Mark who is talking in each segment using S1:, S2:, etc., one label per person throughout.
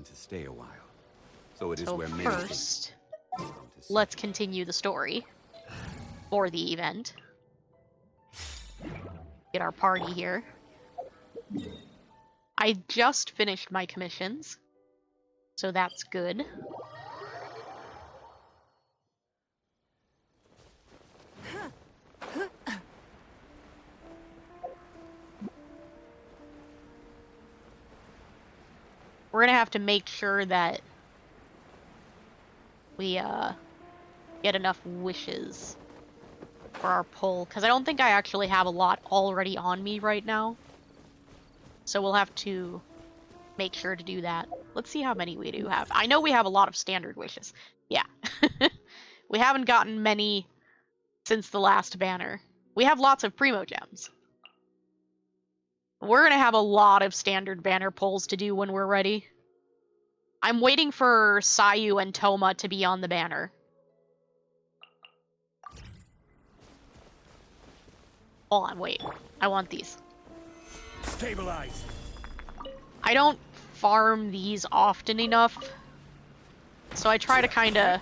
S1: to stay a while. So it is
S2: So
S1: where many
S2: first,
S1: things come to
S2: let's continue the story for the event. Get our party here. I just finished my commissions, so that's good. We're gonna have to make sure that we get enough wishes for our pull, because I don't think I actually have a lot already on me right now. So we'll have to make sure to do that. Let's see how many we do have. I know we have a lot of standard wishes. Yeah. We haven't gotten many since the last banner. We have lots of primo gems. We're gonna have a lot of standard banner pulls to do when we're ready. I'm waiting for Sayu and Toma to be on the banner. Hold on, wait. I want these.
S3: Stabilize.
S2: I don't farm these often enough, so I try to kind of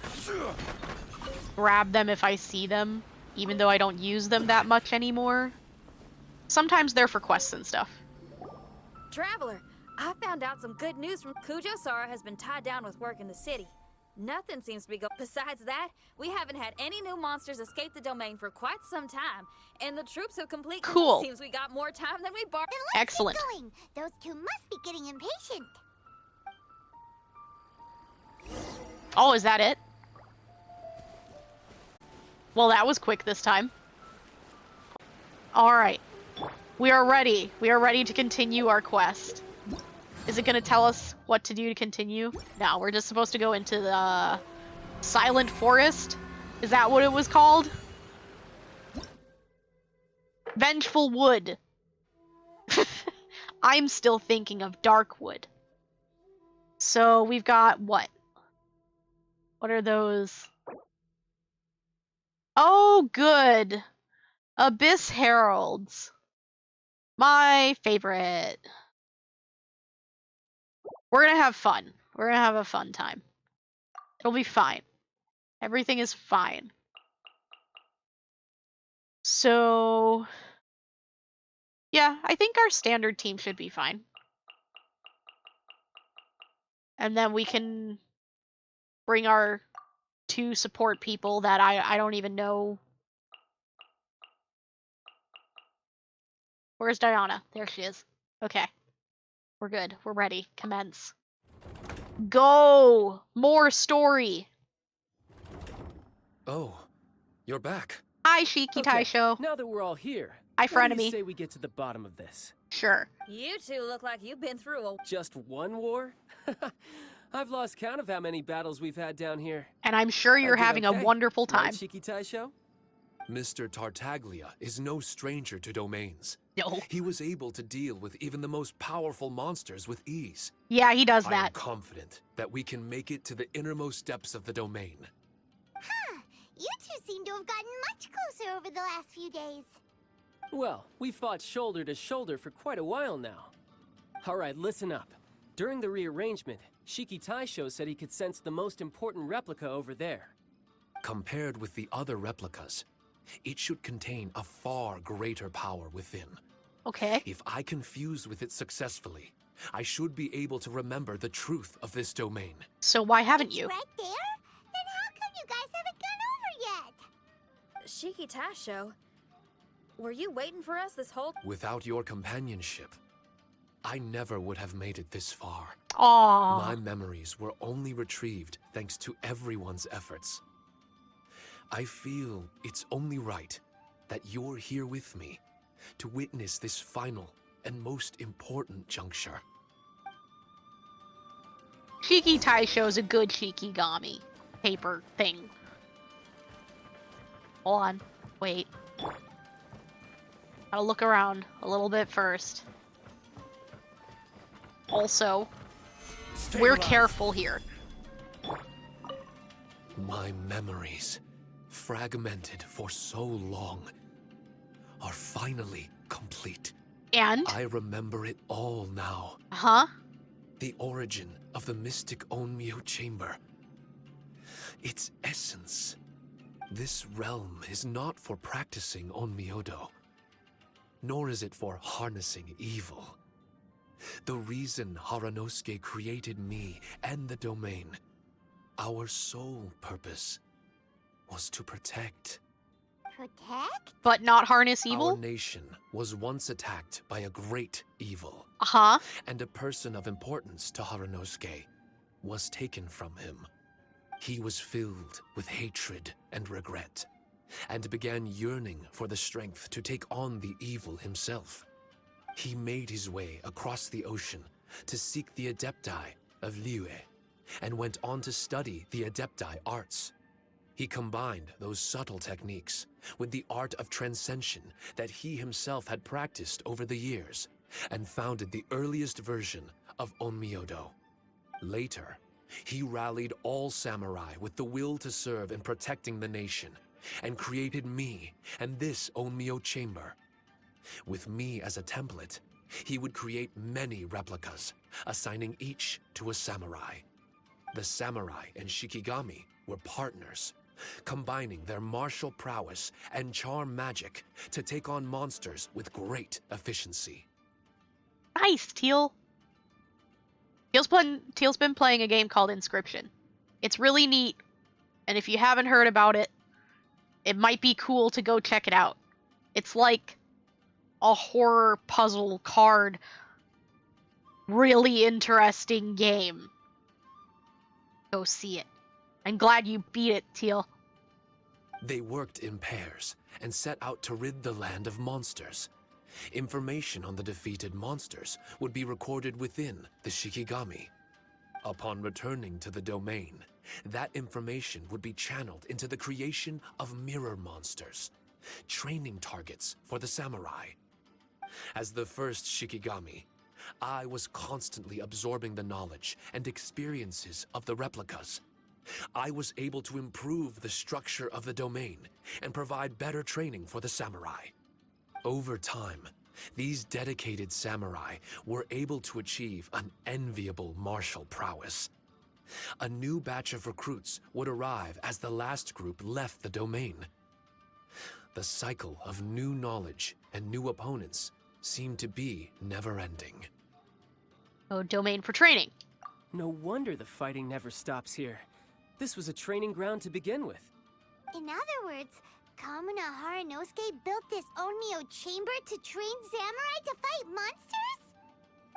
S2: grab them if I see them, even though I don't use them that much anymore. Sometimes they're for quests and stuff.
S4: Traveler, I found out some good news from Kujo-Sara has been tied down with work in the city. Nothing seems to be going. Besides that, we haven't had any new monsters escape the domain for quite some time, and the troops have complete
S2: Cool.
S4: Seems we got more time than we borrowed.
S2: Excellent.
S5: Keep going. Those two must be getting impatient.
S2: Oh, is that it? Well, that was quick this time. Alright. We are ready. We are ready to continue our quest. Is it going to tell us what to do to continue? No, we're just supposed to go into the Silent Forest. Is that what it was called? Vengeful Wood. I'm still thinking of Darkwood. So we've got what? What are those? Oh, good. Abyss Heralds. My favorite. We're gonna have fun. We're gonna have a fun time. It'll be fine. Everything is fine. So, yeah, I think our standard team should be fine. And then we can bring our two support people that I don't even know. Where's Diana? There she is. Okay. We're good. We're ready. Commence. Go! More story!
S3: Oh, you're back.
S2: Hi, Shiki Taisho.
S6: Now that we're all here,
S2: Hi,
S6: why do
S2: frenemy.
S6: you say we get to the bottom of this?
S2: Sure.
S4: You two look like you've been through a...
S6: Just one war? I've lost count of how many battles we've had down here.
S2: And I'm sure you're
S6: I did
S2: having
S6: okay.
S2: a wonderful
S6: Right,
S2: time.
S6: Shiki Taisho?
S3: Mr. Tartaglia is no stranger to domains.
S2: No.
S3: He was able to deal with even the most powerful monsters with ease.
S2: Yeah, he does
S3: I am
S2: that.
S3: confident that we can make it to the innermost depths of the domain.
S5: Huh. You two seem to have gotten much closer over the last few days.
S6: Well, we fought shoulder to shoulder for quite a while now. Alright, listen up. During the rearrangement, Shiki Taisho said he could sense the most important replica over there.
S3: Compared with the other replicas, it should contain a far greater power within.
S2: Okay.
S3: If I can fuse with it successfully, I should be able to remember the truth of this domain.
S2: So why haven't
S5: It's
S2: you?
S5: right there? Then how come you guys haven't gone over yet?
S4: Shiki Taisho, were you waiting for us this whole...
S3: Without your companionship, I never would have made it this far.
S2: Aww.
S3: My memories were only retrieved thanks to everyone's efforts. I feel it's only right that you're here with me to witness this final and most important juncture.
S2: Shiki Taisho's a good Shikigami paper thing. Hold on. Wait. Gotta look around a little bit first. Also, we're careful here.
S3: My memories, fragmented for so long, are finally complete.
S2: And?
S3: I remember it all now.
S2: Huh?
S3: the origin of the mystic Onmyo chamber. Its essence. This realm is not for practicing Onmyodo, nor is it for harnessing evil. The reason Haranosuke created me and the domain, our sole purpose, was to protect.
S5: Protect?
S2: But not harness
S3: Our
S2: evil?
S3: nation was once attacked by a great evil,
S2: Uh-huh.
S3: and a person of importance to Haranosuke was taken from him. He was filled with hatred and regret, and began yearning for the strength to take on the evil himself. He made his way across the ocean to seek the Adepti of Liyue, and went on to study the Adepti arts. He combined those subtle techniques with the art of transcension that he himself had practiced over the years, and founded the earliest version of Onmyodo. Later, he rallied all samurai with the will to serve in protecting the nation, and created me and this Onmyo chamber. With me as a template, he would create many replicas, assigning each to a samurai. The samurai and Shikigami were partners, combining their martial prowess and charm magic to take on monsters with great efficiency.
S2: Nice, Teal. Teal's been playing a game called Inscription. It's really neat, and if you haven't heard about it, it might be cool to go check it out. It's like a horror puzzle card, really interesting game. Go see it. I'm glad you beat it, Teal.
S3: They worked in pairs and set out to rid the land of monsters. Information on the defeated monsters would be recorded within the Shikigami. Upon returning to the domain, that information would be channeled into the creation of mirror monsters, training targets for the samurai. As the first Shikigami, I was constantly absorbing the knowledge and experiences of the replicas. I was able to improve the structure of the domain and provide better training for the samurai. Over time, these dedicated samurai were able to achieve an enviable martial prowess. A new batch of recruits would arrive as the last group left the domain. The cycle of new knowledge and new opponents seemed to be never-ending.
S2: Oh, domain for training.
S6: No wonder the fighting never stops here. This was a training ground to begin with.
S5: In other words, Kamuna Haranosuke built this Onmyo chamber to train samurai to fight monsters?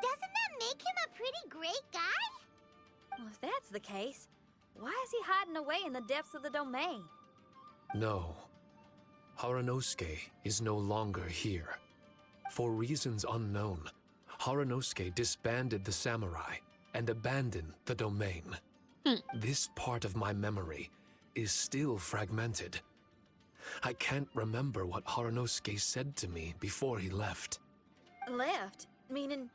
S5: Doesn't that make him a pretty great guy?
S4: Well, if that's the case, why is he hiding away in the depths of the domain?
S3: No, Haranosuke is no longer here. For reasons unknown, Haranosuke disbanded the samurai and abandoned the domain. This part of my memory is still fragmented. I can't remember what Haranosuke said to me before he left.
S4: Left? Meaning...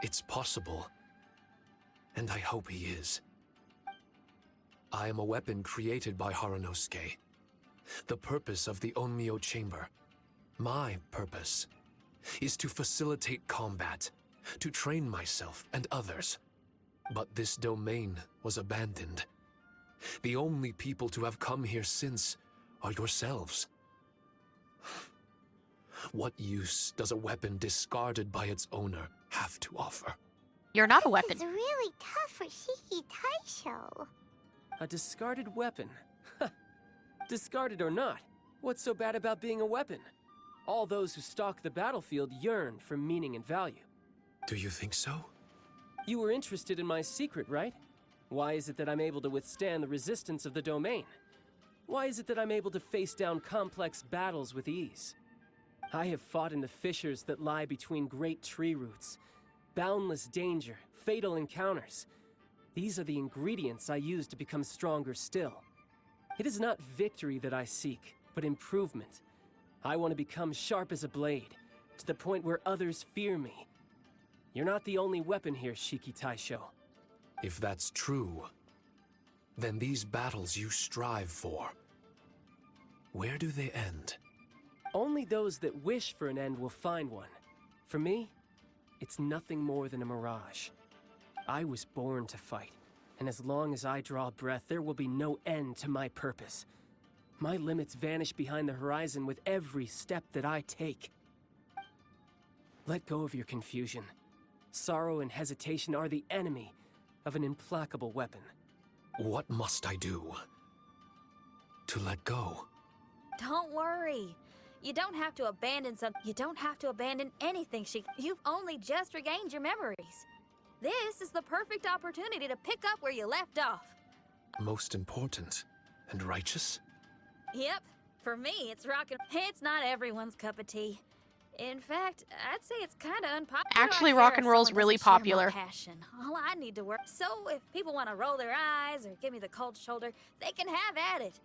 S3: It's possible, and I hope he is. I am a weapon created by Haranosuke. The purpose of the Onmyo chamber, my purpose, is to facilitate combat, to train myself and others. But this domain was abandoned. The only people to have come here since are yourselves. What use does a weapon discarded by its owner have to offer?
S2: You're not a weapon.
S5: It's really tough for Shiki Taisho.
S6: A discarded weapon. Discarded or not, what's so bad about being a weapon? All those who stalk the battlefield yearn for meaning and value.
S3: Do you think so?
S6: You were interested in my secret, right? Why is it that I'm able to withstand the resistance of the domain? Why is it that I'm able to face down complex battles with ease? I have fought in the fissures that lie between great tree roots. Boundless danger, fatal encounters. These are the ingredients I use to become stronger still. It is not victory that I seek, but improvement. I want to become sharp as a blade, to the point where others fear me. You're not the only weapon here, Shiki Taisho.
S3: If that's true, then these battles you strive for, where do they end?
S6: Only those that wish for an end will find one. For me, it's nothing more than a mirage. I was born to fight, and as long as I draw breath, there will be no end to my purpose. My limits vanish behind the horizon with every step that I take. Let go of your confusion. Sorrow and hesitation are the enemy of an implacable weapon.
S3: What must I do to let go?
S4: Don't worry. You don't have to abandon something. You don't have to abandon anything, You've only just regained your memories. This is the perfect opportunity to pick up where you left off.
S3: Most important and righteous?
S4: Yep. For me, it's rockin'. It's not everyone's cup of tea. In fact, I'd say it's kind of unpopular.
S2: Actually, rock and roll's really popular.
S4: Passion. All I need to work. So if people want to roll their eyes or give me the cold shoulder, they can have at it.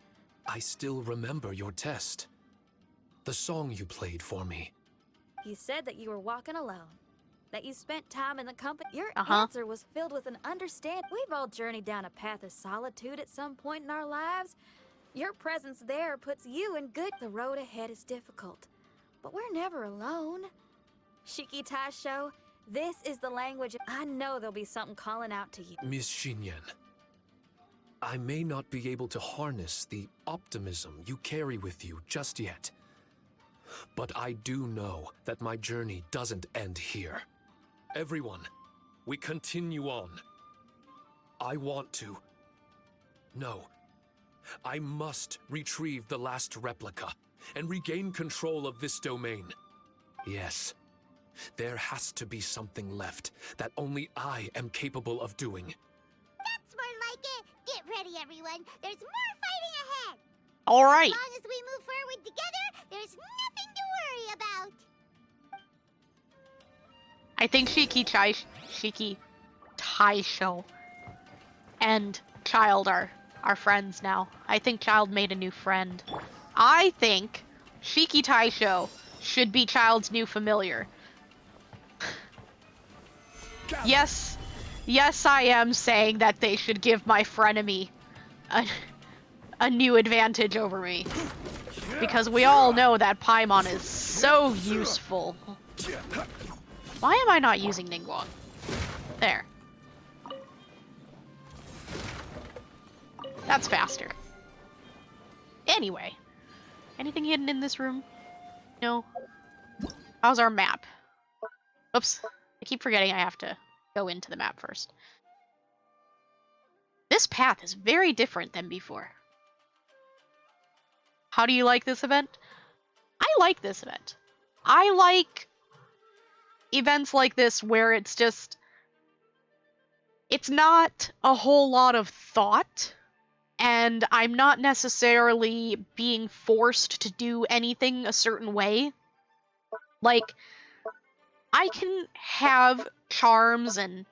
S3: I still remember your test. The song you played for me.
S4: You said that you were walking alone. That you spent time in the company. Your
S2: Uh-huh.
S4: answer was filled with an understanding. We've all journeyed down a path of solitude at some point in our lives. Your presence there puts you in good. The road ahead is difficult, but we're never alone. Shiki Taisho, this is the language. I know there'll be something calling out to you.
S3: Miss Xinyan, I may not be able to harness the optimism you carry with you just yet. But I do know that my journey doesn't end here. Everyone, we continue on. I want to. No. I must retrieve the last replica and regain control of this domain. Yes. There has to be something left that only I am capable of doing.
S5: That's more like it. Get ready, everyone. There's more fighting ahead.
S2: All right.
S5: As long as we move forward together, there's nothing to worry about.
S2: I think Shiki Taisho and Child are friends now. I think Child made a new friend. I think Shiki Taisho should be Child's new familiar. Yes, I am saying that they should give my frenemy a new advantage over me. Because we all know that Paimon is so useful. Why am I not using Ningguang? There. That's faster. Anyway. Anything hidden in this room? No. How's our map? Oops. I keep forgetting I have to go into the map first. This path is very different than before. How do you like this event? I like this event. I like events like this where it's just... It's not a whole lot of thought, and I'm not necessarily being forced to do anything a certain way. Like, I can have charms, and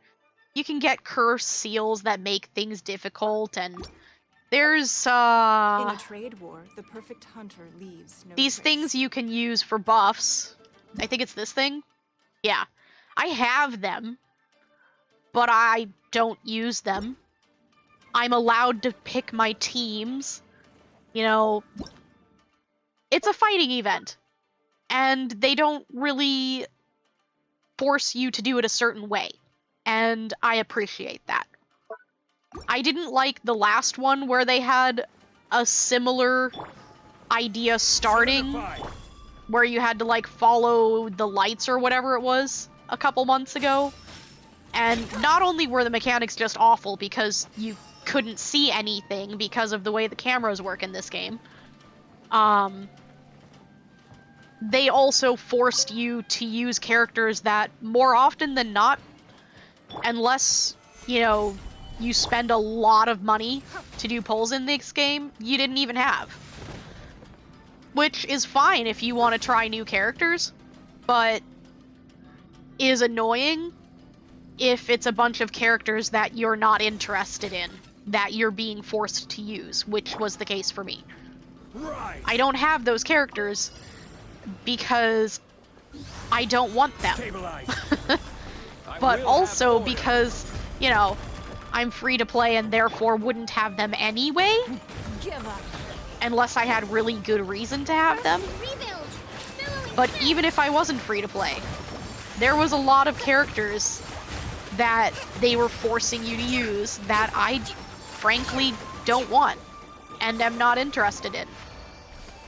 S2: you can get curse seals that make things difficult, and there's,
S7: In a trade war, the perfect hunter leaves no
S2: these
S7: trace.
S2: things you can use for buffs. I think it's this thing. Yeah. I have them, but I don't use them. I'm allowed to pick my teams. You know, it's a fighting event, and they don't really force you to do it a certain way, and I appreciate that. I didn't like the last one where they had a similar idea starting, where you had to like follow the lights or whatever it was a couple months ago. And not only were the mechanics just awful because you couldn't see anything because of the way the cameras work in this game, they also forced you to use characters that more often than not, unless, you know, you spend a lot of money to do pulls in this game, you didn't even have. Which is fine if you want to try new characters, but is annoying if it's a bunch of characters that you're not interested in, that you're being forced to use, which was the case for me.
S8: Right.
S2: I don't have those characters because I don't want them.
S8: Stabilize.
S2: But also because, you know, I'm free to play and therefore wouldn't have them anyway,
S7: Give up.
S2: unless I had really good reason to have them.
S5: Rebuild. Billowing
S2: But
S5: through.
S2: even if I wasn't free to play, there was a lot of characters that they were forcing you to use that I frankly don't want and am not interested in.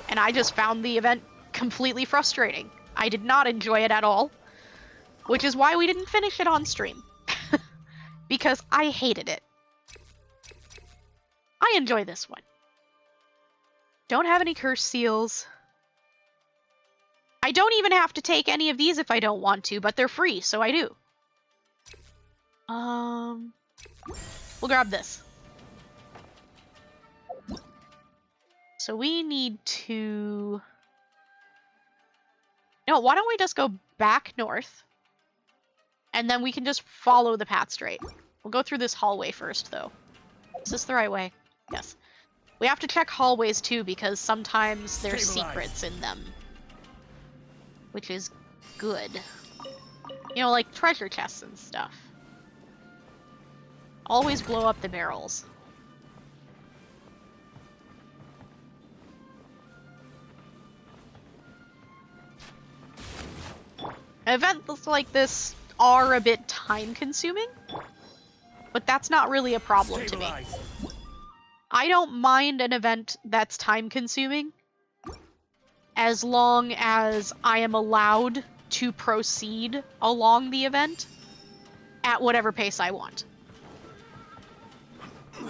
S2: And I just found the event completely frustrating. I did not enjoy it at all, which is why we didn't finish it on stream. Because I hated it. I enjoy this one. Don't have any curse seals. I don't even have to take any of these if I don't want to, but they're free, so I do. We'll grab this. So we need to... No, why don't we just go back north? And then we can just follow the path straight. We'll go through this hallway first, though. Is this the right way? Yes. We have to check hallways, too, because sometimes there's secrets in them. Which is good. You know, like treasure chests and stuff. Always blow up the barrels. Events like this are a bit time-consuming, but that's not really a problem to me. I don't mind an event that's time-consuming, as long as I am allowed to proceed along the event at whatever pace I want.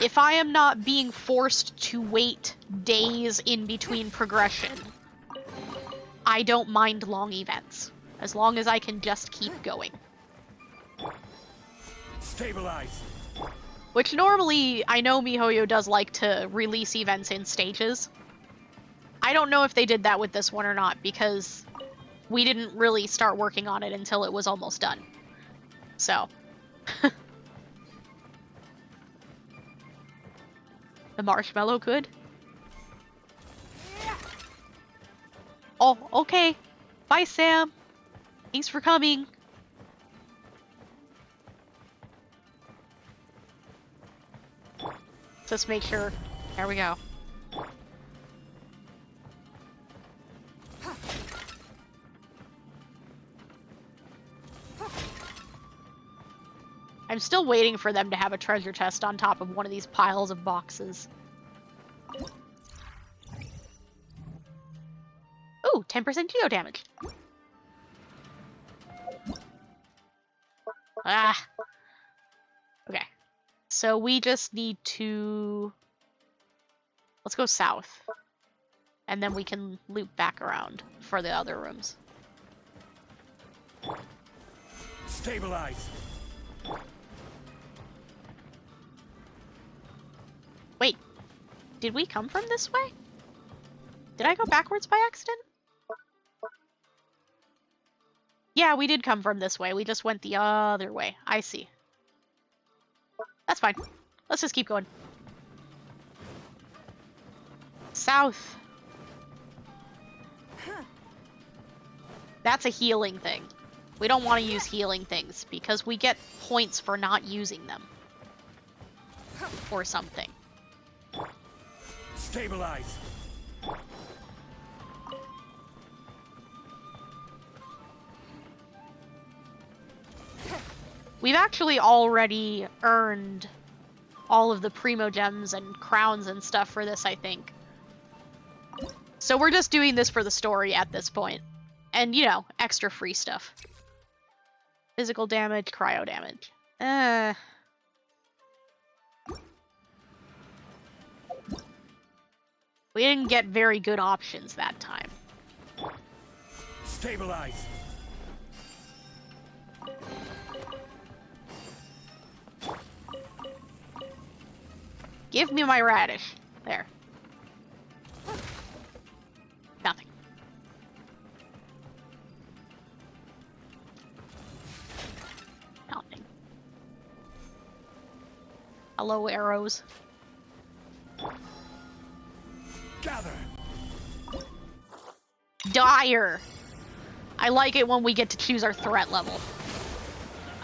S2: If I am not being forced to wait days in between progression, I don't mind long events, as long as I can just keep going.
S8: Stabilize.
S2: Which normally, I know MiHoYo does like to release events in stages. I don't know if they did that with this one or not, because we didn't really start working on it until it was almost done. So. The marshmallow good? Oh, okay. Bye, Sam. Thanks for coming. Let's make sure. There we go. I'm still waiting for them to have a treasure chest on top of one of these piles of boxes. Ooh, 10% geo damage. Ah. Okay. So we just need to... Let's go south. And then we can loop back around for the other rooms.
S8: Stabilize.
S2: Wait, did we come from this way? Did I go backwards by accident? Yeah, we did come from this way. We just went the other way. I see. That's fine. Let's just keep going. South. That's a healing thing. We don't want to use healing things because we get points for not using them. Or something.
S8: Stabilize.
S2: We've actually already earned all of the Primo Gems and crowns and stuff for this, I think. So we're just doing this for the story at this point. And, you know, extra free stuff. Physical damage, cryo damage. We didn't get very good options that time.
S8: Stabilize.
S2: Give me my radish. There. Nothing. Nothing. Hello, arrows.
S8: Gather.
S2: Dire. I like it when we get to choose our threat level.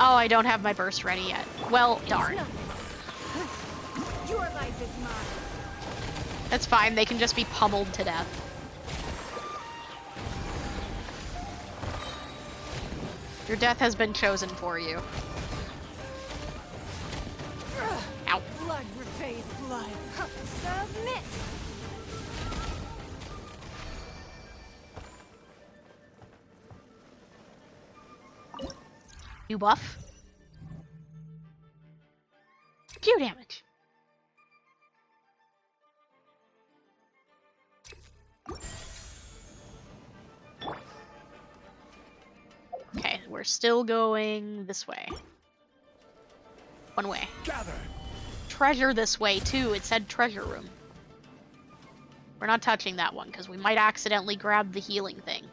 S2: Oh, I don't have my burst ready yet. Well, darn.
S4: Your life is mine.
S2: That's fine, they can just be pummeled to death. Your death has been chosen for you. New buff. Few damage. Okay, we're still going this way. One way.
S8: Gather.
S2: Treasure this way, too. It said treasure room. We're not touching that one, because we might accidentally grab the healing thing.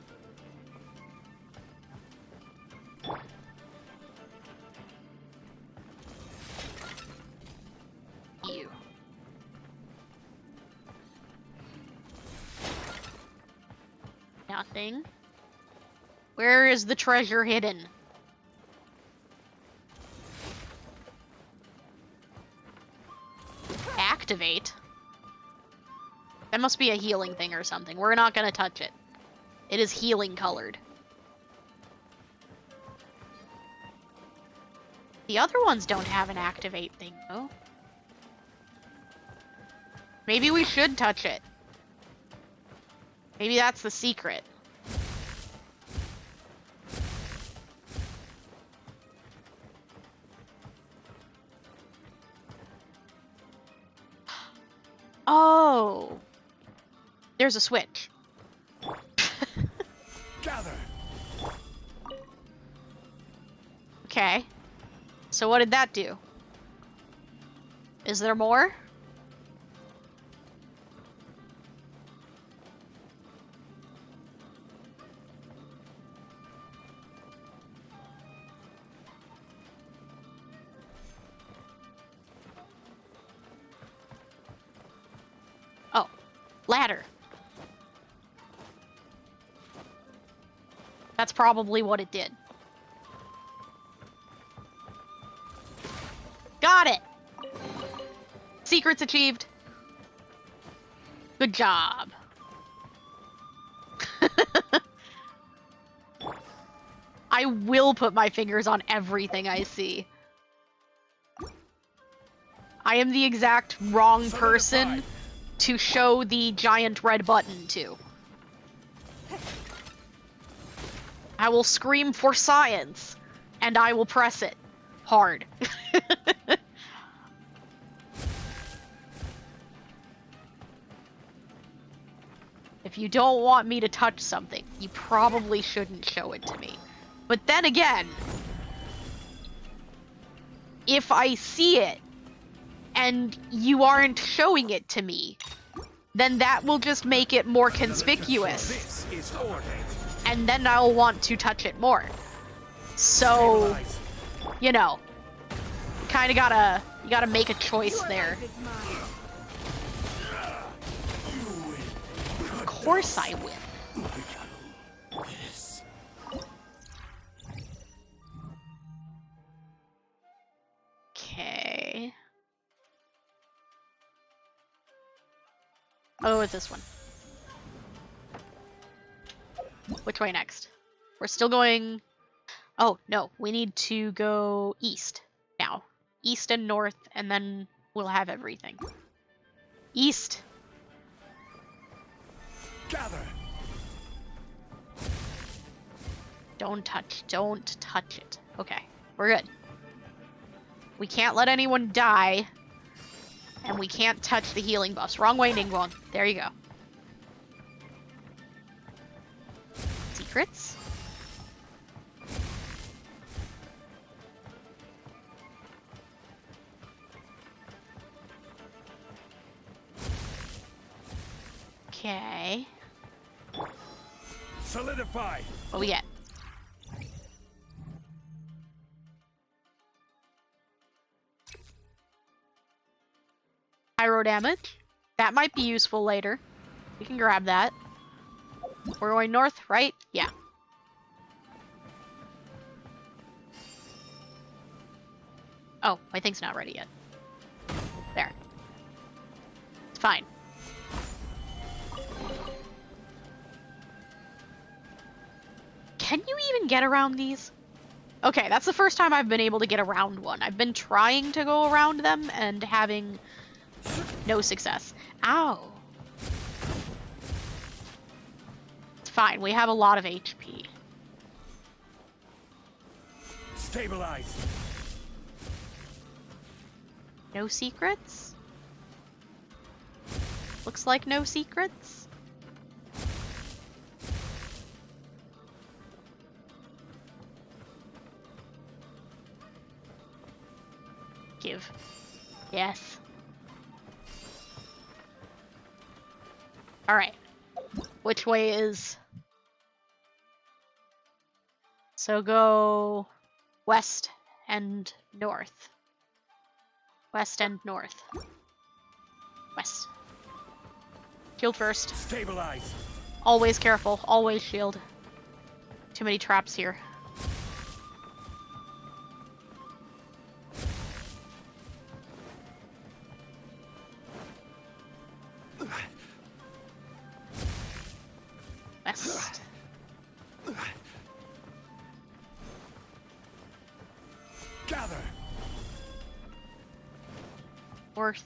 S2: You. Nothing. Where is the treasure hidden? Activate? That must be a healing thing or something. We're not gonna touch it. It is healing colored. The other ones don't have an activate thing, though. Maybe we should touch it. Maybe that's the secret. Oh! There's a switch.
S8: Gather.
S2: Okay. So what did that do? Is there more? Oh, ladder. That's probably what it did. Got it! Secrets achieved. Good job. I will put my fingers on everything I see. I am the exact wrong person to show the giant red button to. I will scream for science, and I will press it hard. If you don't want me to touch something, you probably shouldn't show it to me. But then again, if I see it, and you aren't showing it to me, then that will just make it more conspicuous.
S8: This is order.
S2: And then I'll want to touch it more. So,
S8: Stabilize.
S2: you know, you gotta make a choice there. Of course I will. Okay. Oh, it's this one. Which way next? We're still going... Oh, no. We need to go east now. East and north, and then we'll have everything. East.
S8: Gather.
S2: Don't touch it. Okay, we're good. We can't let anyone die, and we can't touch the healing buffs. Wrong way, Ningguang. There you go. Secrets? Okay.
S8: Solidify.
S2: What we get? Pyro damage. That might be useful later. We can grab that. We're going north, right? Yeah. Oh, my thing's not ready yet. There. It's fine. Can you even get around these? Okay, that's the first time I've been able to get around one. I've been trying to go around them and having no success. Ow. It's fine, we have a lot of HP.
S8: Stabilize.
S2: No secrets? Looks like no secrets. Give. Yes. Alright. Which way is... So go west and north. West and north. West. Shield first.
S8: Stabilize.
S2: Always careful. Always shield. Too many traps here. West.
S8: Gather.
S2: North.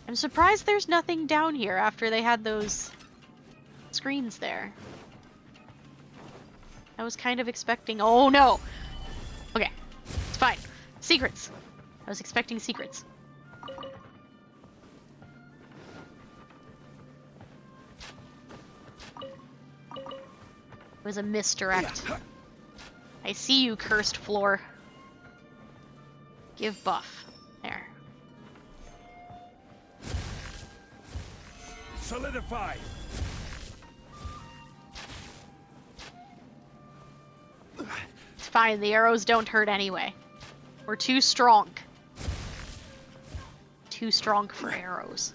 S2: I'm surprised there's nothing down here after they had those screens there. I was kind of expecting... Oh no! Okay, it's fine. Secrets! I was expecting secrets. It was a misdirect. I see you, cursed floor. Give buff. There.
S8: Solidify.
S2: It's fine, the arrows don't hurt anyway. We're too strong. Too strong for arrows.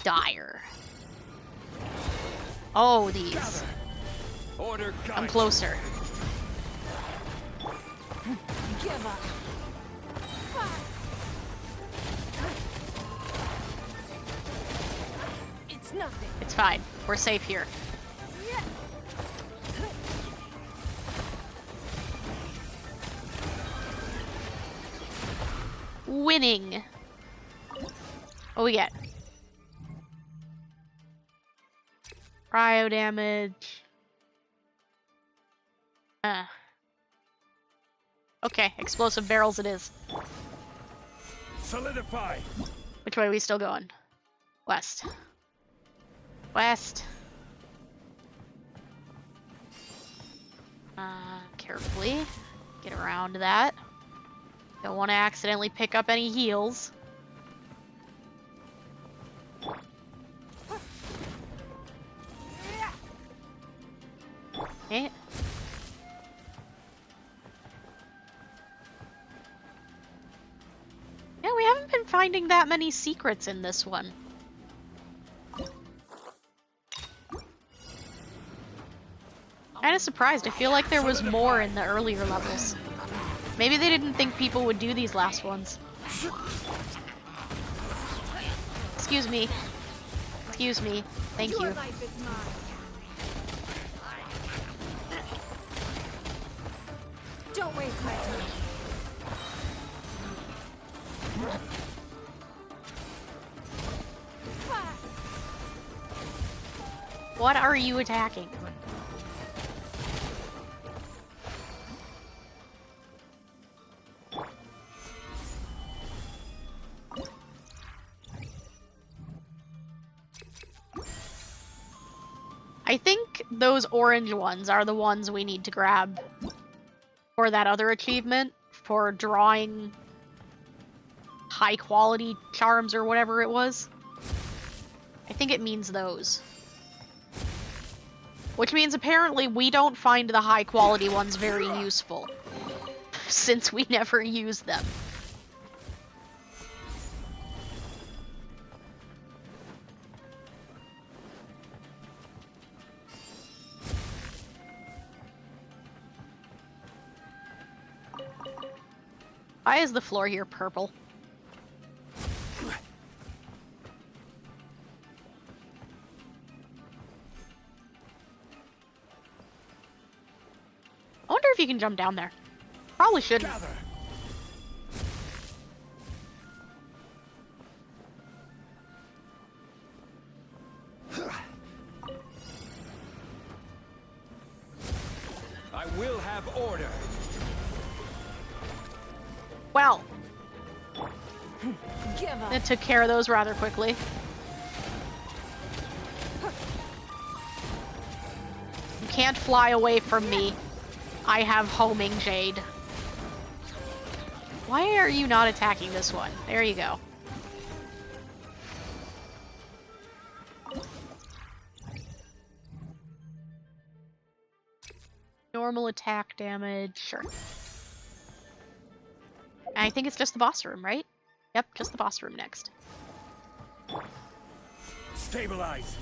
S2: Dire. Oh, these.
S8: Gather. Order
S2: I'm
S8: guide.
S2: closer.
S7: Give up. It's nothing.
S2: It's fine. We're safe here. Winning. What we get? Cryo damage. Okay, explosive barrels it is.
S8: Solidify.
S2: Which way are we still going? West. West. Carefully. Get around that. Don't want to accidentally pick up any heals. Okay. Yeah, we haven't been finding that many secrets in this one. Kinda surprised. I feel like there was more in the earlier levels. Maybe they didn't think people would do these last ones. Excuse me. Excuse me. Thank you.
S7: Your life is mine. Don't waste my time.
S2: What are you attacking? I think those orange ones are the ones we need to grab for that other achievement for drawing high quality charms or whatever it was. I think it means those. Which means apparently we don't find the high quality ones very useful, since we never use them. Why is the floor here purple? I wonder if you can jump down there. probably shouldn't.
S8: Gather. I will have order.
S2: Well,
S4: Give up.
S2: it took care of those rather quickly. You can't fly away from me. I have homing Jade. Why are you not attacking this one? There you go. Normal attack damage, sure. I think it's just the boss room, right? Yep, just the boss room next.
S8: Stabilize.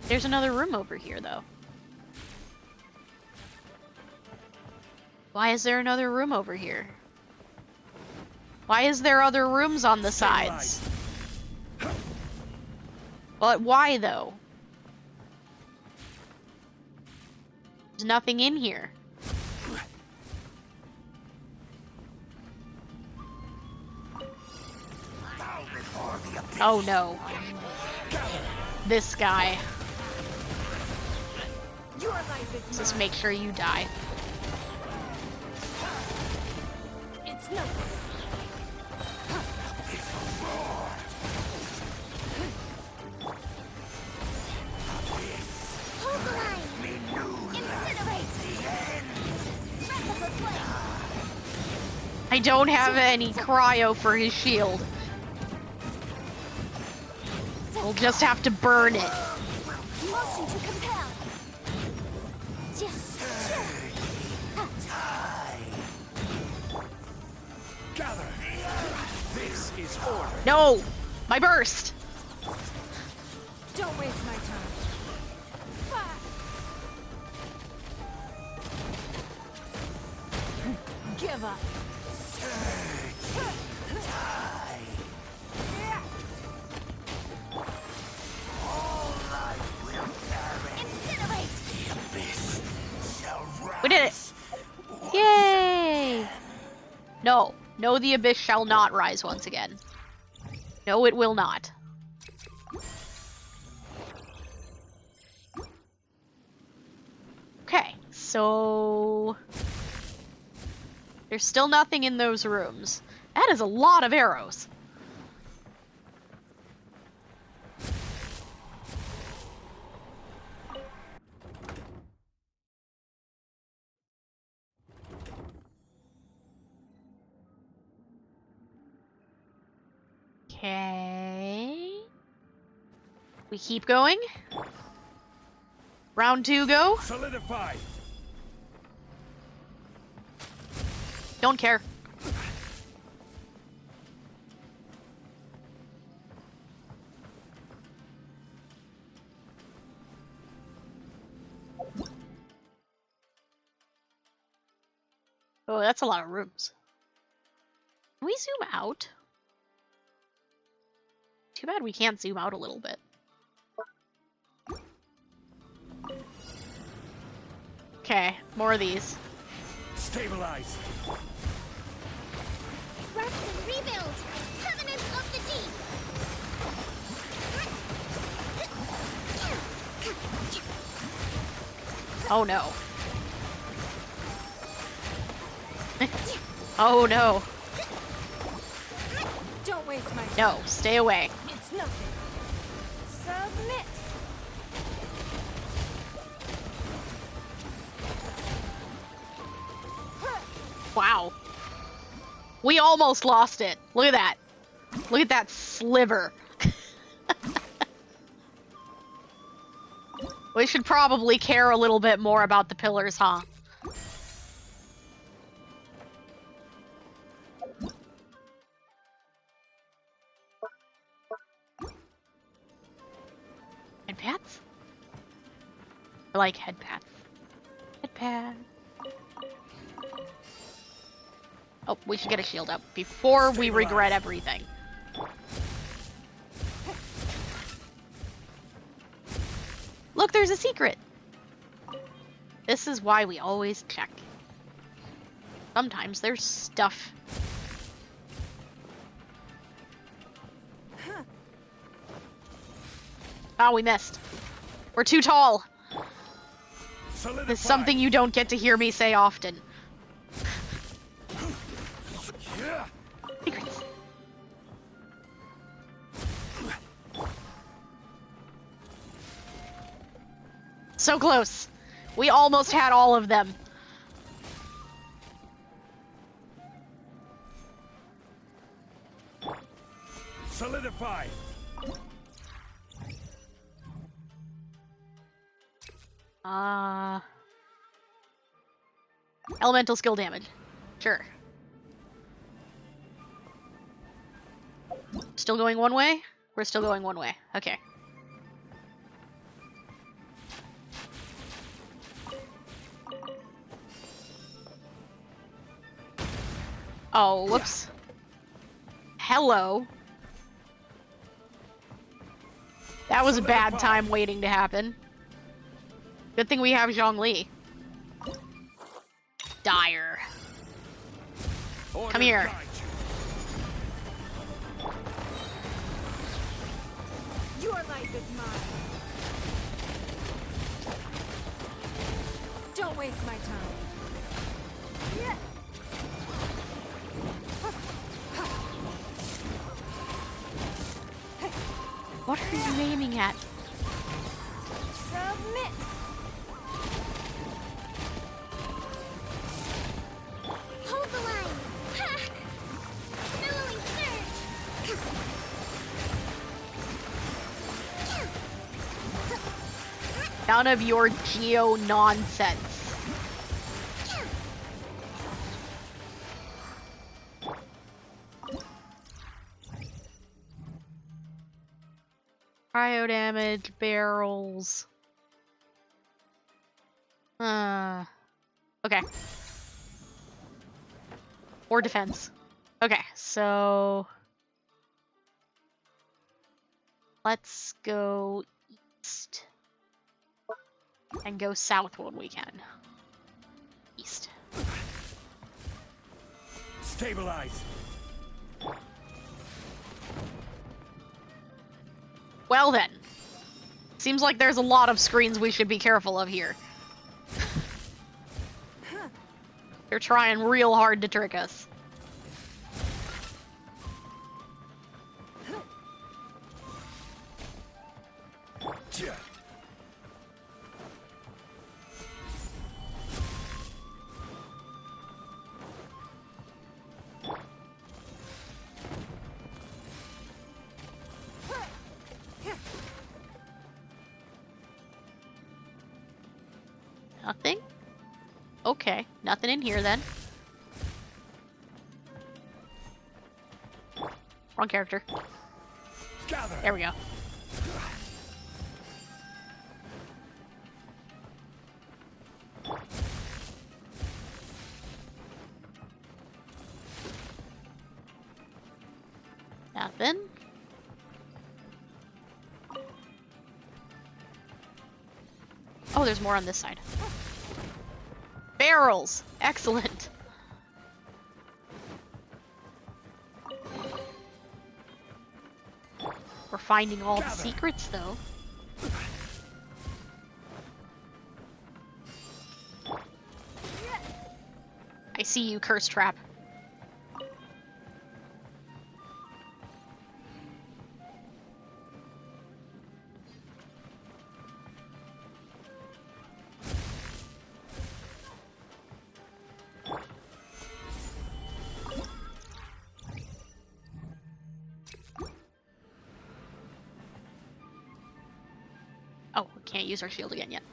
S2: There's another room over here, though. Why is there another room over here? Why is there other rooms on the sides? But why, though? There's nothing in here. Oh no. This guy.
S4: Your life is
S2: Just
S4: mine.
S2: make sure you die.
S4: It's nothing.
S5: Hold the line! Incinerate! Breath of the flame!
S2: I don't have any cryo for his shield. We'll just have to burn it.
S5: Motion to compel!
S8: Gather. This is order.
S2: No! My burst!
S4: Don't waste my time. Give up.
S2: We did it! Yay! No. No, the abyss shall not rise once again. No, it will not. Okay, so... There's still nothing in those rooms. That is a lot of arrows. Okay. We keep going. Round 2 go.
S8: Solidify.
S2: Don't care. Oh, that's a lot of rooms. Can we zoom out? Too bad we can't zoom out a little bit. Okay, more of these.
S8: Stabilize.
S5: Rest and rebuild! Covenant of the Deep!
S2: Oh no. Oh no.
S4: Don't waste my time.
S2: No, stay away.
S4: It's nothing. Submit.
S2: Wow. We almost lost it. Look at that. Look at that sliver. We should probably care a little bit more about the pillars, huh? Head pats? I like head pats. Head pad. Oh, we should get a shield up before we regret everything. Look, there's a secret! This is why we always check. Sometimes there's stuff. Oh, we missed. We're too tall.
S8: Solidify.
S2: It's something you don't get to hear me say often.
S8: Yeah.
S2: Secrets. So close. We almost had all of them.
S8: Solidify.
S2: Elemental skill damage. Sure. Still going one way? We're still going one way. Okay. Oh, whoops. Hello. That was a bad time waiting to happen. Good thing we have Zhongli. Dire.
S8: Order
S2: Come here.
S8: guide you.
S7: Your life is mine. Don't waste my time.
S2: What are you aiming at?
S7: Submit.
S5: Hold the line. Ha! Billowing surge.
S2: None of your geo nonsense. Cryo damage, barrels. Okay. Or defense. Okay, so let's go east. And go south when we can. East.
S8: Stabilize.
S2: Well then. Seems like there's a lot of screens we should be careful of here. They're trying real hard to trick us.
S8: Yeah.
S2: Nothing? Okay, nothing in here then. Wrong character.
S8: Gather.
S2: There we go. Nothing. Oh, there's more on this side. Barrels! Excellent! We're finding all the secrets, though. I see you, Curse Trap. Oh, we can't use our shield again yet.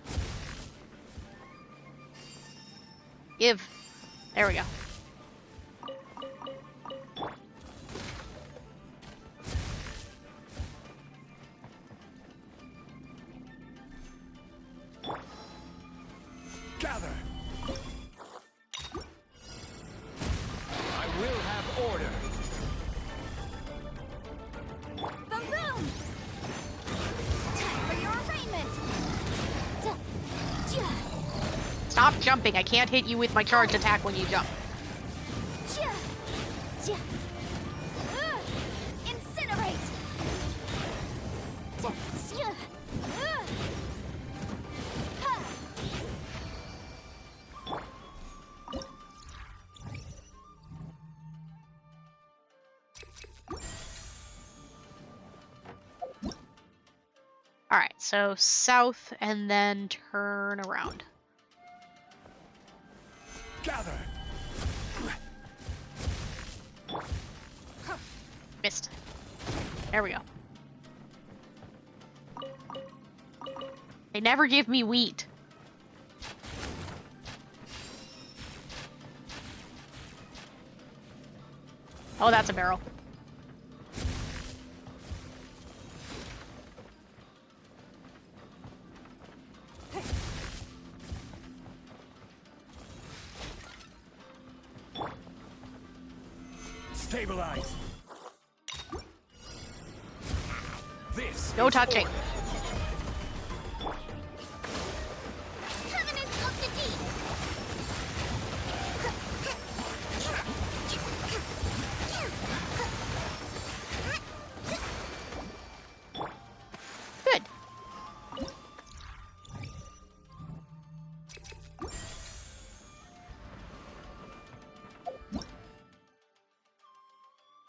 S2: Give. There we go.
S8: Gather. I
S2: Stop jumping. I can't hit you with my charged attack when you jump.
S5: Incinerate!
S2: Alright, so south and then turn around.
S8: Gather.
S2: Missed. There we go. They never give me wheat. Oh, that's a barrel.
S8: Stabilize. This.
S2: No touching.
S5: Covenant of the Deep!
S2: Good.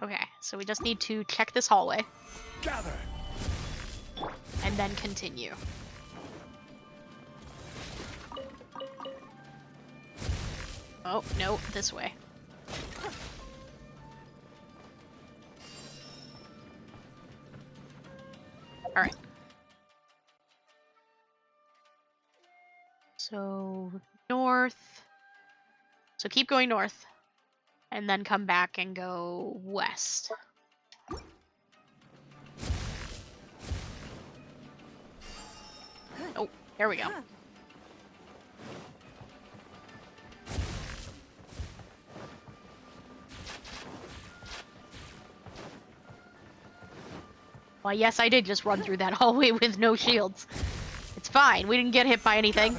S2: Okay, so we just need to check this hallway
S8: Gather.
S2: and then continue. Oh, no, this way. Alright. So, north. So keep going north. And then come back and go west. Oh, there we go. Why, yes, I did just run through that hallway with no shields. It's fine. We didn't get hit by anything.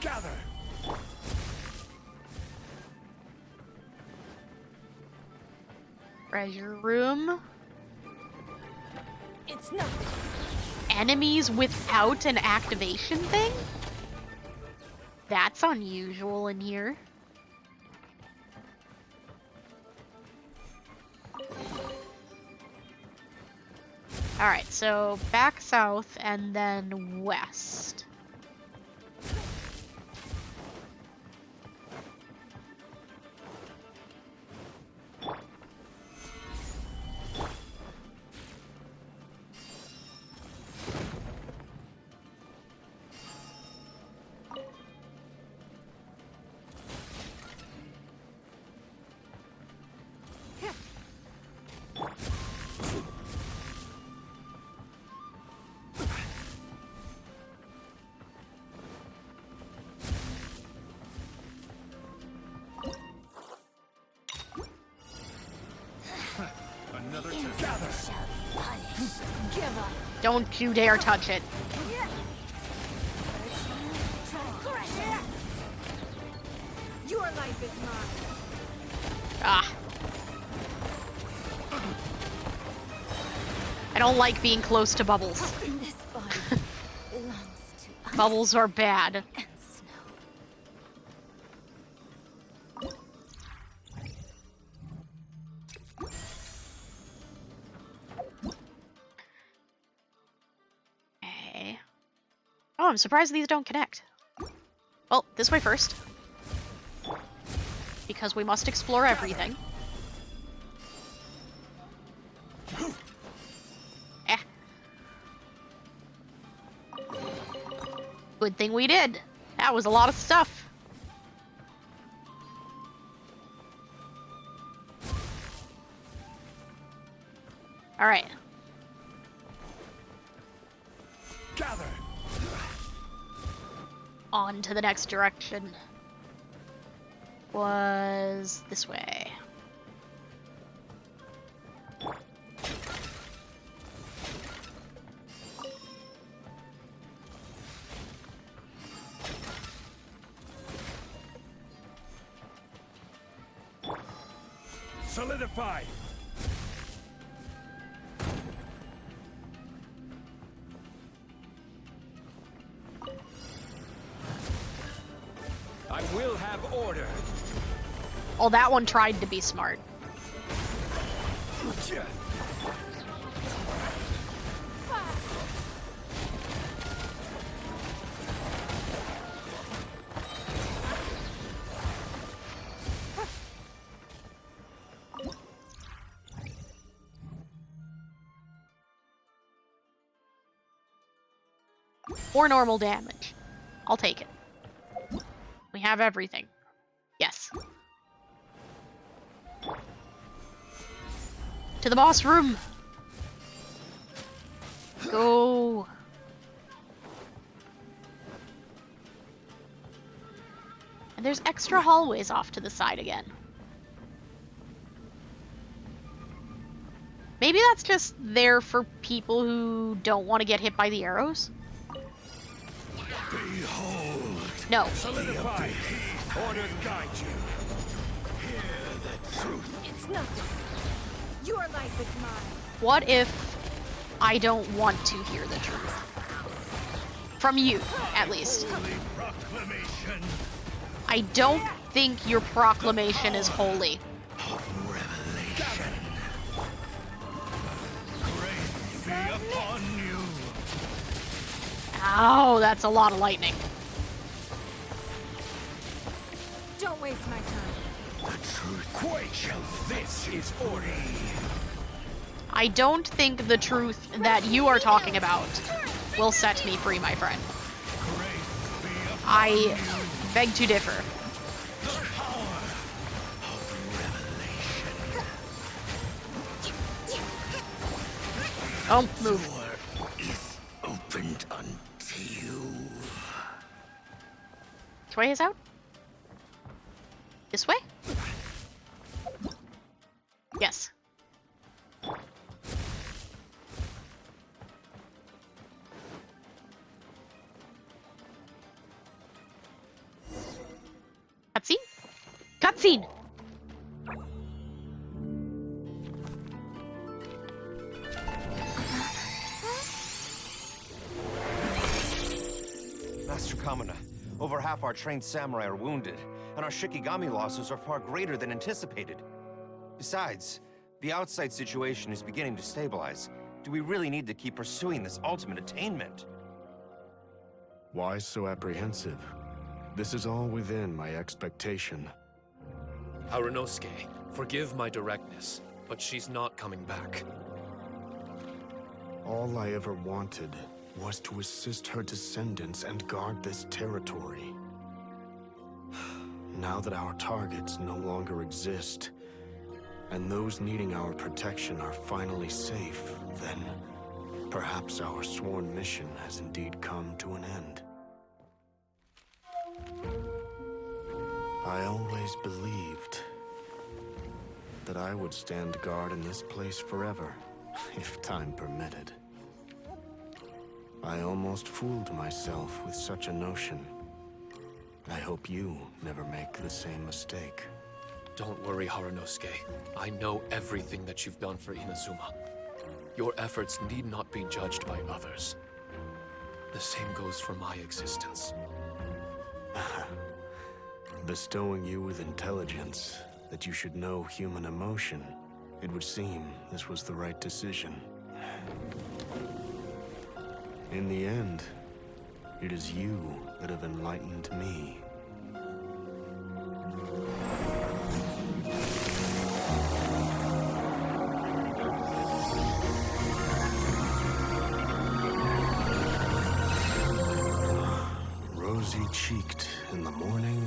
S8: Gather. Gather.
S2: Treasure room.
S7: It's not.
S2: Enemies without an activation thing? That's unusual in here. Alright, so back south and then west.
S8: Another turn. Gather.
S7: Give up.
S2: Don't you dare touch it.
S7: Your life is mine.
S2: Ah. I don't like being close to bubbles.
S7: This body belongs to us
S2: Bubbles are bad.
S7: and Snow.
S2: Okay. Oh, I'm surprised these don't connect. Well, this way first. Because we must explore everything. Eh. Good thing we did. That was a lot of stuff. on to the next direction. Was this way.
S8: Solidify! I will have order.
S2: Oh, that one tried to be smart. Or normal damage. I'll take it. We have everything. Yes. To the boss room! Go! And there's extra hallways off to the side again. Maybe that's just there for people who don't want to get hit by the arrows?
S8: Behold!
S2: No.
S8: Solidify! Order guide you. Hear the truth.
S4: It's nothing. Your life is mine.
S2: What if I don't want to hear the truth? From you, at least.
S8: Holy proclamation
S2: I don't think your proclamation is holy.
S8: of revelation. Grace be upon you.
S2: Ow, that's a lot of lightning.
S4: Don't waste my time.
S8: The truth quake. This is order.
S2: I don't think the truth that you are talking about will set me free, my friend.
S8: Grace be upon
S2: I beg to differ.
S8: the power of revelation.
S2: Don't move.
S8: Door is opened unto you.
S2: Which way is out? This way? Yes. Cutscene? Cutscene!
S9: Master Kamina, over half our trained samurai are wounded, and our Shikigami losses are far greater than anticipated. Besides, the outside situation is beginning to stabilize. Do we really need to keep pursuing this ultimate attainment?
S10: Why so apprehensive? This is all within my expectation.
S3: Harunosuke, forgive my directness, but she's not coming back.
S10: All I ever wanted was to assist her descendants and guard this territory. Now that our targets no longer exist, and those needing our protection are finally safe, then perhaps our sworn mission has indeed come to an end. I always believed that I would stand guard in this place forever, if time permitted. I almost fooled myself with such a notion. I hope you never make the same mistake.
S3: Don't worry, Harunosuke. I know everything that you've done for Inazuma. Your efforts need not be judged by others. The same goes for my existence.
S10: Bestowing you with intelligence, that you should know human emotion, it would seem this was the right decision. In the end, it is you that have enlightened me. Rosy-cheeked in the morning,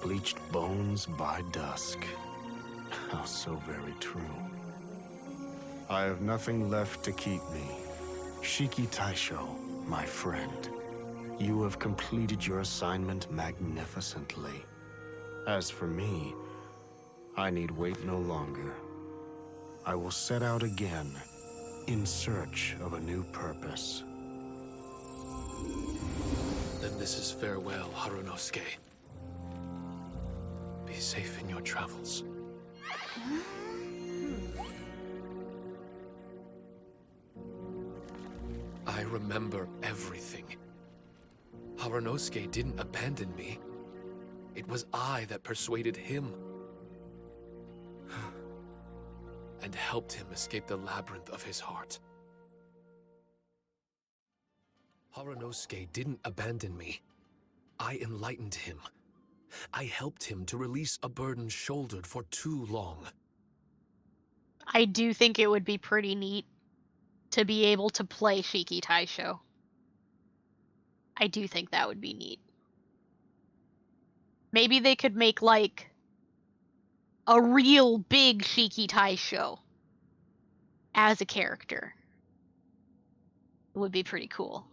S10: bleached bones by dusk. How so very true. I have nothing left to keep me. Shiki Taisho, my friend. You have completed your assignment magnificently. As for me, I need wait no longer. I will set out again, in search of a new purpose.
S3: Then this is farewell, Harunosuke. Be safe in your travels. I remember everything. Harunosuke didn't abandon me. It was I that persuaded him. And helped him escape the labyrinth of his heart. Harunosuke didn't abandon me. I enlightened him. I helped him to release a burden shouldered for too long.
S2: I do think it would be pretty neat to be able to play Shiki Taisho. I do think that would be neat. Maybe they could make, like, a real big Shiki Taisho as a character. It would be pretty cool.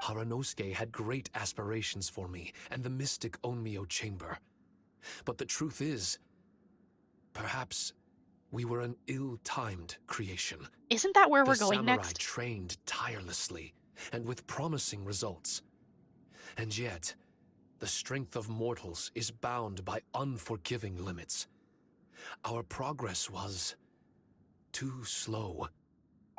S3: Harunosuke had great aspirations for me and the mystic Onmyo chamber. But the truth is, perhaps we were an ill-timed creation.
S2: Isn't that where we're
S3: The
S2: going
S3: samurai
S2: next?
S3: trained tirelessly and with promising results. And yet, the strength of mortals is bound by unforgiving limits. Our progress was too slow.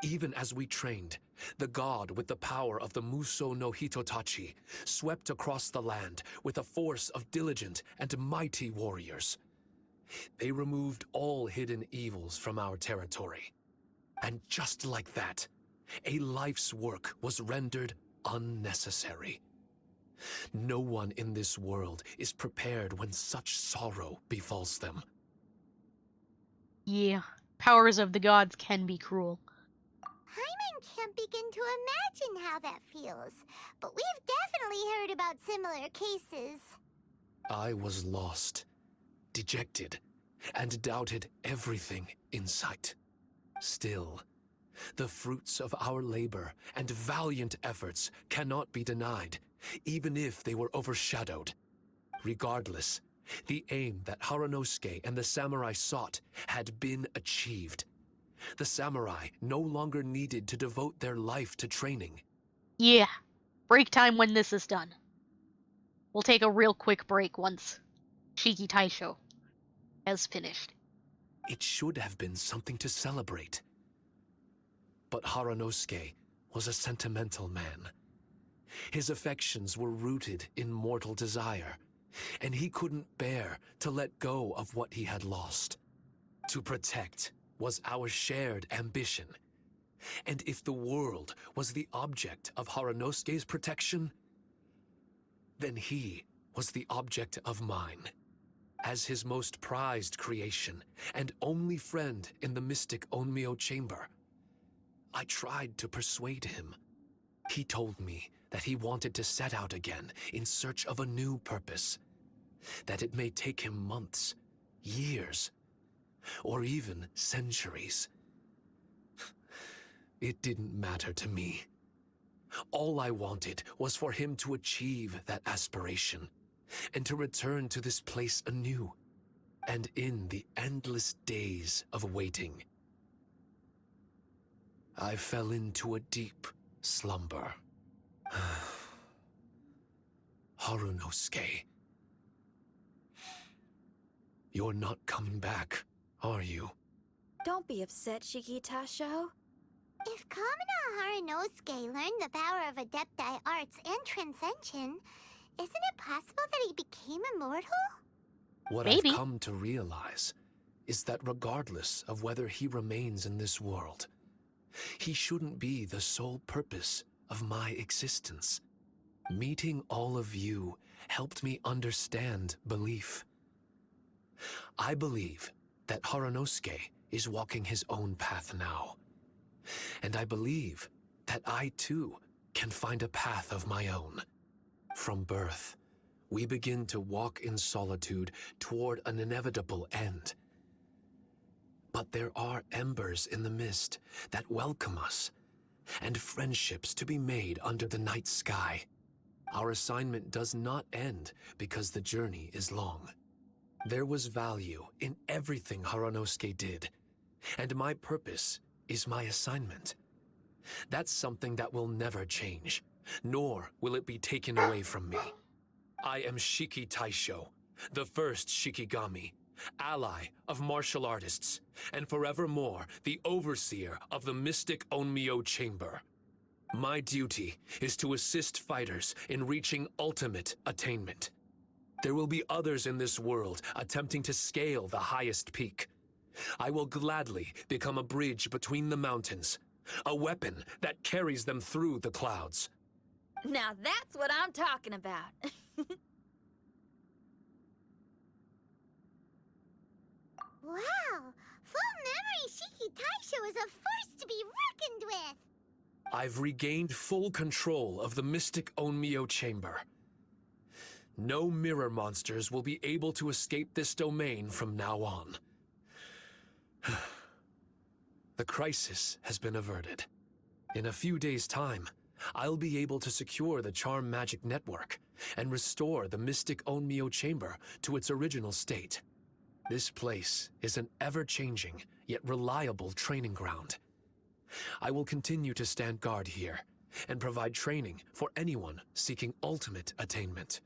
S3: Even as we trained, the god with the power of the Muso no Hitotachi swept across the land with a force of diligent and mighty warriors. They removed all hidden evils from our territory. And just like that, a life's work was rendered unnecessary. No one in this world is prepared when such sorrow befalls them.
S2: Yeah, powers of the gods can be cruel.
S5: Hyman can't begin to imagine how that feels, but we've definitely heard about similar cases.
S3: I was lost, dejected, and doubted everything in sight. Still, the fruits of our labor and valiant efforts cannot be denied, even if they were overshadowed. Regardless, the aim that Harunosuke and the samurai sought had been achieved. The samurai no longer needed to devote their life to training.
S2: Yeah, break time when this is done. We'll take a real quick break once Shiki Taisho has finished.
S3: It should have been something to celebrate. But Harunosuke was a sentimental man. His affections were rooted in mortal desire, and he couldn't bear to let go of what he had lost. To protect was our shared ambition. And if the world was the object of Harunosuke's protection, then he was the object of mine. As his most prized creation and only friend in the mystic Onmyo chamber, I tried to persuade him. He told me that he wanted to set out again in search of a new purpose, that it may take him months, years, or even centuries. It didn't matter to me. All I wanted was for him to achieve that aspiration, and to return to this place anew, and in the endless days of waiting, I fell into a deep slumber. Harunosuke, you're not coming back, are you?
S4: Don't be upset, Shiki Taisho.
S5: If Kamina Harunosuke learned the power of Adepti arts and Transcension, isn't it possible that he became immortal?
S3: What
S2: Maybe.
S3: I've come to realize is that regardless of whether he remains in this world, he shouldn't be the sole purpose of my existence. Meeting all of you helped me understand belief. I believe that Harunosuke is walking his own path now. And I believe that I too can find a path of my own. From birth, we begin to walk in solitude toward an inevitable end. But there are embers in the mist that welcome us and friendships to be made under the night sky. Our assignment does not end because the journey is long. There was value in everything Haranosuke did, and my purpose is my assignment. That's something that will never change, nor will it be taken away from me. I am Shiki Taisho, the first Shikigami, ally of martial artists, and forevermore the overseer of the mystic Onmyo Chamber. My duty is to assist fighters in reaching ultimate attainment. There will be others in this world attempting to scale the highest peak. I will gladly become a bridge between the mountains, a weapon that carries them through the clouds.
S4: Now that's what I'm talking about.
S5: Wow! Full memory Shiki Taisho is a force to be reckoned with!
S3: I've regained full control of the mystic Onmyo Chamber. No mirror monsters will be able to escape this domain from now on. The crisis has been averted. In a few days' time, I'll be able to secure the charm magic network and restore the mystic Onmyo Chamber to its original state. This place is an ever-changing, yet reliable training ground. I will continue to stand guard here and provide training for anyone seeking ultimate attainment.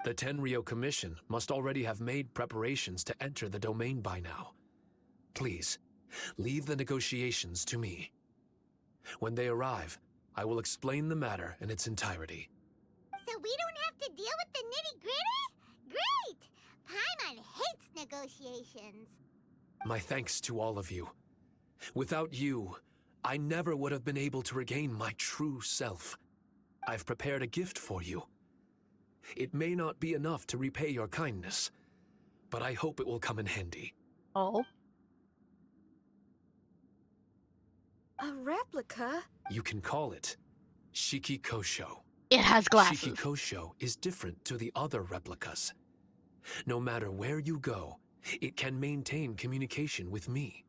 S3: The Tenryo Commission must already have made preparations to enter the domain by now. Please, leave the negotiations to me. When they arrive, I will explain the matter in its entirety.
S5: So we don't have to deal with the nitty-gritty? Great! Paimon hates negotiations.
S3: My thanks to all of you. Without you, I never would have been able to regain my true self. I've prepared a gift for you. It may not be enough to repay your kindness, but I hope it will come in handy.
S2: Oh?
S4: A replica?
S3: You can call it Shiki Kosho.
S2: It has glasses.
S3: Shiki Kosho is different to the other replicas. No matter where you go, it can maintain communication with me.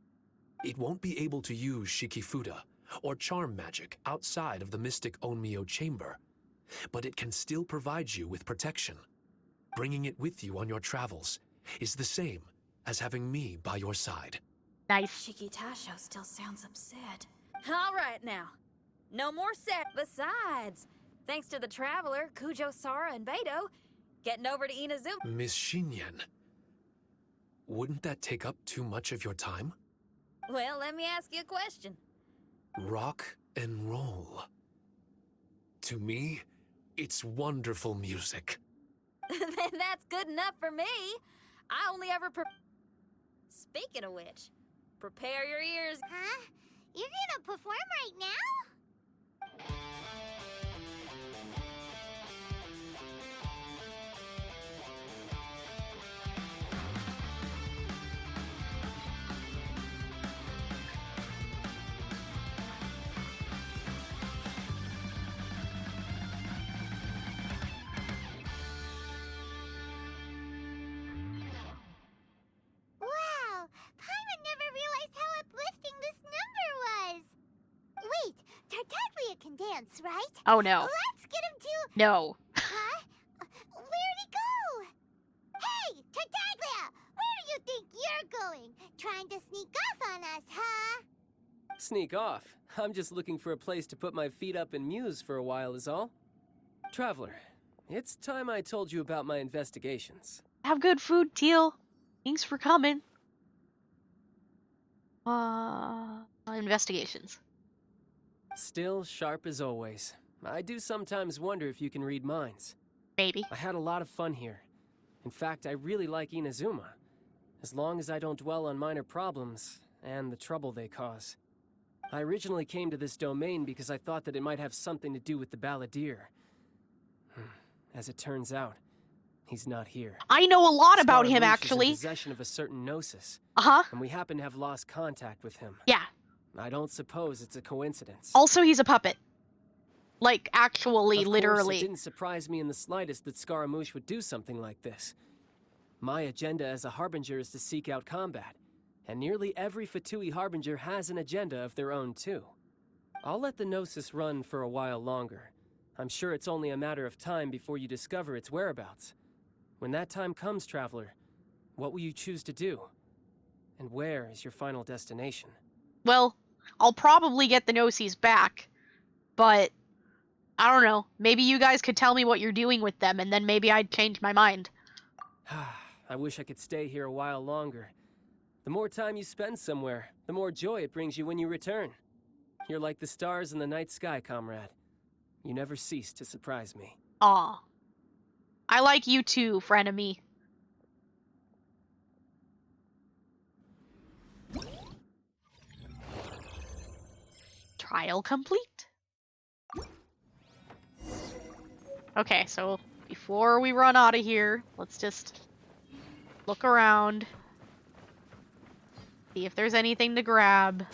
S3: It won't be able to use Shikifuda or charm magic outside of the mystic Onmyo Chamber, but it can still provide you with protection. Bringing it with you on your travels is the same as having me by your side.
S2: Nice.
S4: Shiki Taisho still sounds upset. All right now. No more set. Besides, thanks to the Traveler, Kujo, Sara, and Beto, getting over to Inazuma.
S3: Miss Shinyan, wouldn't that take up too much of your time?
S4: Well, let me ask you a question.
S3: Rock and roll. To me, it's wonderful music.
S4: Then that's good enough for me. I only ever Speaking of which, prepare your ears.
S5: Huh? You're gonna perform right now? Wow! Paimon never realized how uplifting this number was! Wait, Tartaglia can dance, right?
S2: Oh no.
S5: Let's get him to...
S2: No.
S5: Huh? Where'd he go? Hey, Tartaglia! Where do you think you're going? Trying to sneak off on us, huh?
S6: Sneak off? I'm just looking for a place to put my feet up and muse for a while is all. Traveler, it's time I told you about my investigations.
S2: Have good food, Teal. Thanks for coming. Investigations.
S6: Still sharp as always. I do sometimes wonder if you can read minds.
S2: Maybe.
S6: I had a lot of fun here. In fact, I really like Inazuma. As long as I don't dwell on minor problems and the trouble they cause. I originally came to this domain because I thought that it might have something to do with the balladeer. As it turns out, he's not here.
S2: I know a lot about him,
S6: Scaramouche is in
S2: actually.
S6: possession of a certain gnosis,
S2: Uh-huh.
S6: and we happen to have lost contact with him.
S2: Yeah.
S6: I don't suppose it's a coincidence.
S2: Also, he's a puppet. Like, actually,
S6: Of course,
S2: literally.
S6: it didn't surprise me in the slightest that Scaramouche would do something like this. My agenda as a Harbinger is to seek out combat, and nearly every Fatui Harbinger has an agenda of their own too. I'll let the Gnosis run for a while longer. I'm sure it's only a matter of time before you discover its whereabouts. When that time comes, Traveler, what will you choose to do? And where is your final destination?
S2: Well, I'll probably get the Gnosis back, but I don't know. Maybe you guys could tell me what you're doing with them, and then maybe I'd change my mind.
S6: I wish I could stay here a while longer. The more time you spend somewhere, the more joy it brings you when you return. You're like the stars in the night sky, comrade. You never cease to surprise me.
S2: Aw. I like you too, frenemy. Trial complete. Okay, so before we run out of here, let's just look around. See if there's anything to grab.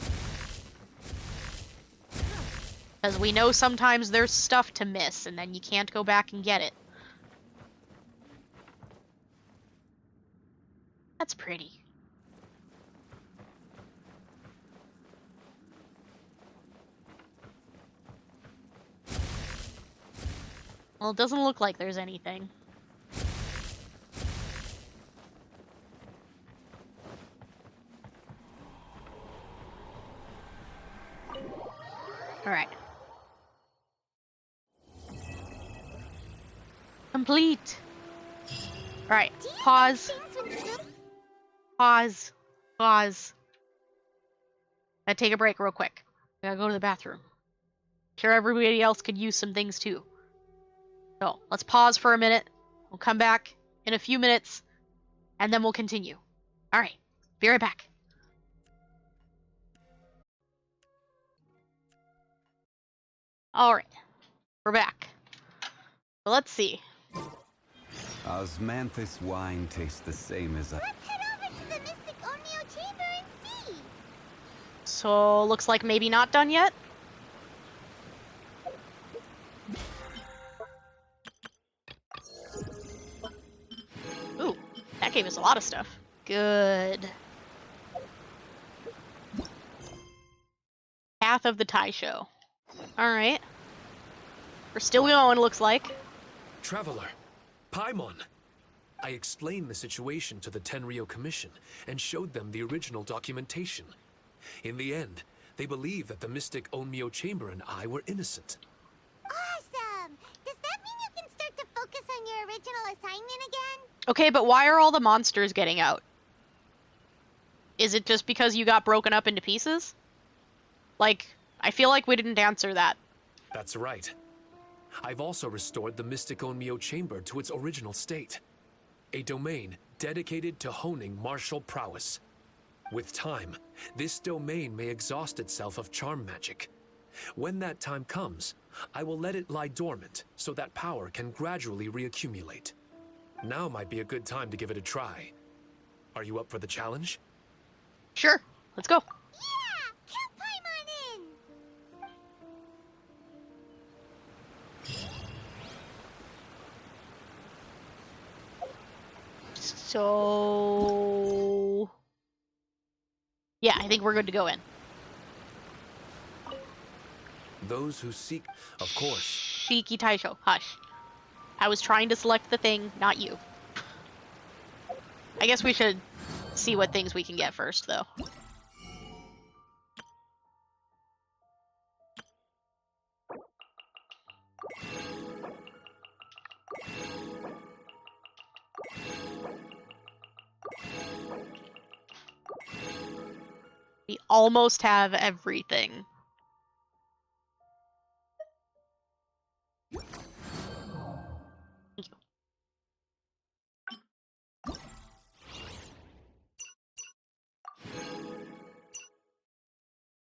S2: Because we know sometimes there's stuff to miss, and then you can't go back and get it. That's pretty. Well, it doesn't look like there's anything. Alright. Complete! Alright, pause. Pause. Pause. Gotta take a break real quick. I gotta go to the bathroom. Sure, everybody else could use some things too. So, let's pause for a minute. We'll come back in a few minutes, and then we'll continue. Alright, be right back. Alright, we're back. So let's see.
S1: Osmanthus wine tastes the same as
S5: Let's head over to the Mystic Onmyo Chamber and see.
S2: So, looks like maybe not done yet? Ooh, that gave us a lot of stuff. Good. Path of the Tai Show. Alright. We're still going, looks like.
S3: Traveler, Paimon. I explained the situation to the Tenryou Commission and showed them the original documentation. In the end, they believe that the mystic Onmyo Chamber and I were innocent.
S5: Awesome! Does that mean you can start to focus on your original assignment again?
S2: Okay, but why are all the monsters getting out? Is it just because you got broken up into pieces? Like, I feel like we didn't answer that.
S3: That's right. I've also restored the mystic Onmyo Chamber to its original state. A domain dedicated to honing martial prowess. With time, this domain may exhaust itself of charm magic. When that time comes, I will let it lie dormant so that power can gradually reaccumulate. Now might be a good time to give it a try. Are you up for the challenge?
S2: Sure, let's go.
S5: Yeah! Count Paimon in!
S2: So... yeah, I think we're good to go in.
S3: Those who seek, of course.
S2: Shiki Taisho, hush. I was trying to select the thing, not you. I guess we should see what things we can get first, though. We almost have everything. Thank you.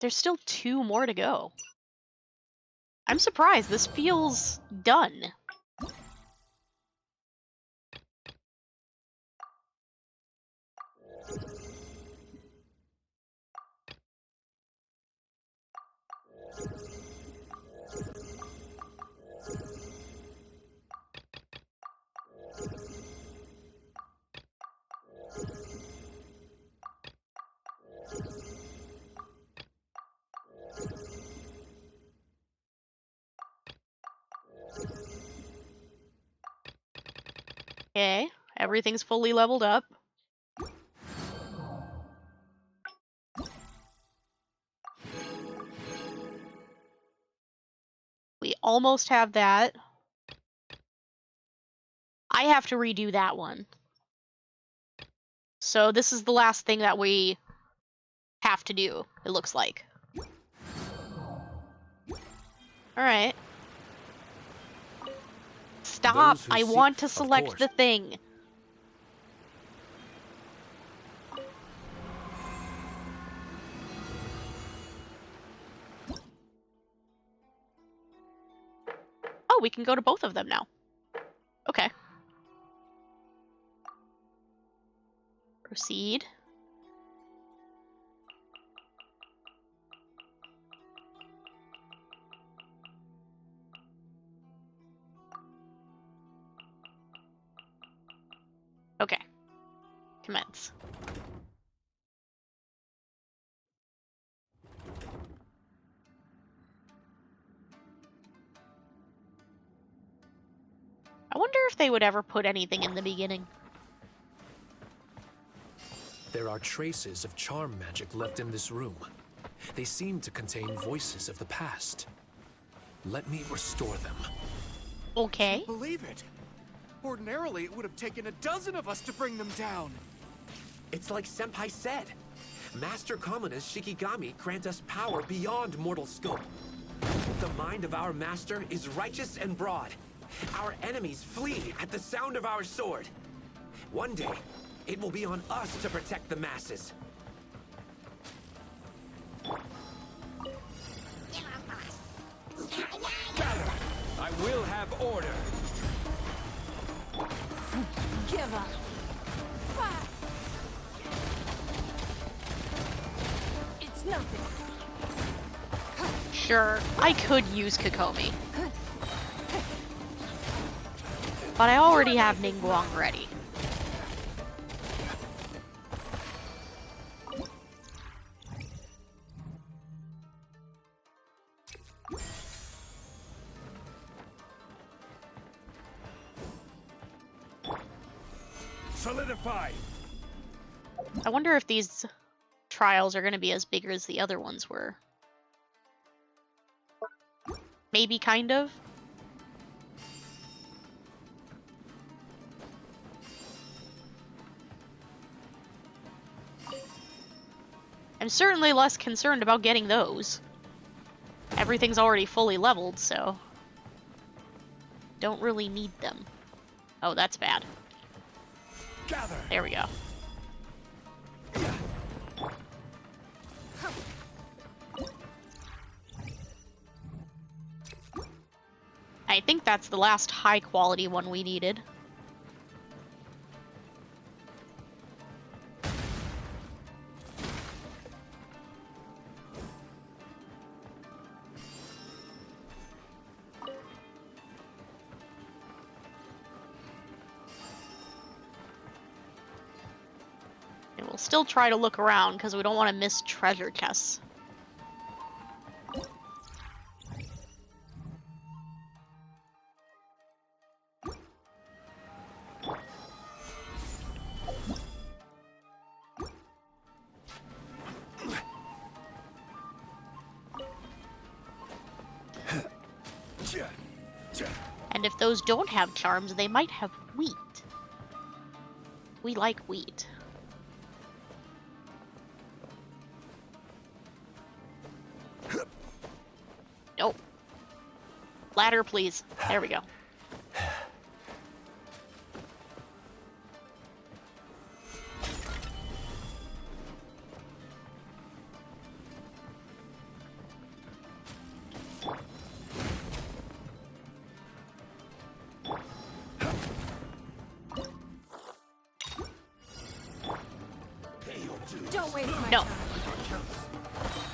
S2: There's still 2 more to go. I'm surprised. This feels done. Okay, everything's fully leveled up. We almost have that. I have to redo that one. So this is the last thing that we have to do, it looks like. Alright. Stop!
S3: Those who
S2: I
S3: seek-
S2: want to
S3: of
S2: select
S3: course.
S2: the thing. Oh, we can go to both of them now. Okay. Proceed. Okay. Commence. I wonder if they would ever put anything in the beginning.
S3: There are traces of charm magic left in this room. They seem to contain voices of the past. Let me restore them.
S2: Okay.
S11: Believe it. Ordinarily, it would have taken a dozen of us to bring them down.
S12: It's like Senpai said. Master Kamina's Shikigami grant us power beyond mortal scope. The mind of our master is righteous and broad. Our enemies flee at the sound of our sword. One day, it will be on us to protect the masses.
S8: Gather! I will have order.
S4: Give up. It's nothing.
S2: Sure, I could use Kokomi. But I already have Ningguang ready.
S8: Solidify!
S2: I wonder if these trials are going to be as big as the other ones were. Maybe, kind of. I'm certainly less concerned about getting those. Everything's already fully leveled, so... don't really need them. Oh, that's bad.
S8: Gather!
S2: There we go. I think that's the last high-quality one we needed. And we'll still try to look around, because we don't want to miss treasure chests. And if those don't have charms, they might have wheat. We like wheat. Nope. Ladder, please. There we go.
S4: Don't waste my
S2: No.
S4: time.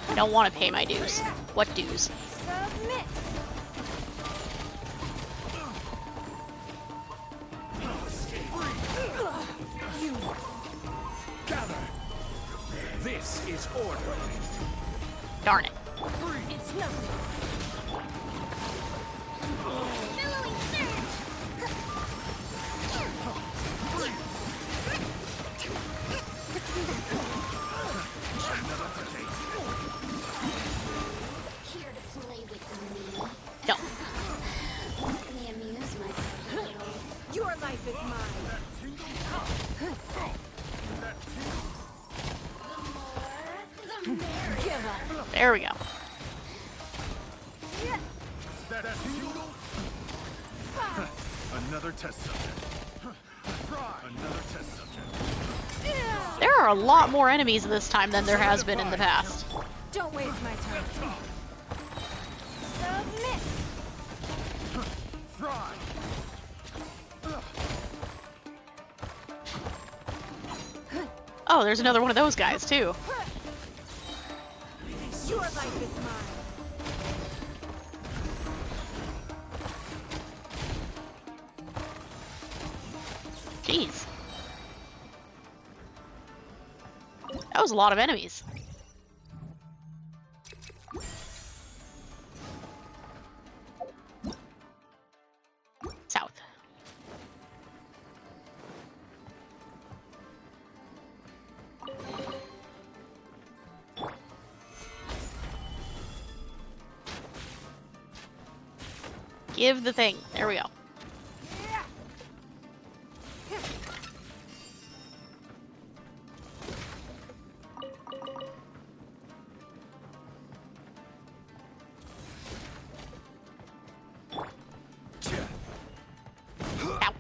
S2: I don't want to pay my dues. What dues?
S4: Submit. You.
S8: Gather! This is order.
S2: Darn it.
S4: It's nothing. Billowing surge.
S2: There we go.
S11: That's futile. Another test subject. Another test subject.
S2: There are a lot more enemies this time than there has been in the past.
S7: Don't waste my time.
S5: Submit.
S11: Fry.
S2: Oh, there's another one of those guys, too.
S7: Your life is mine.
S2: Jeez. That was a lot of enemies. South. Give the thing. There we go. Ow.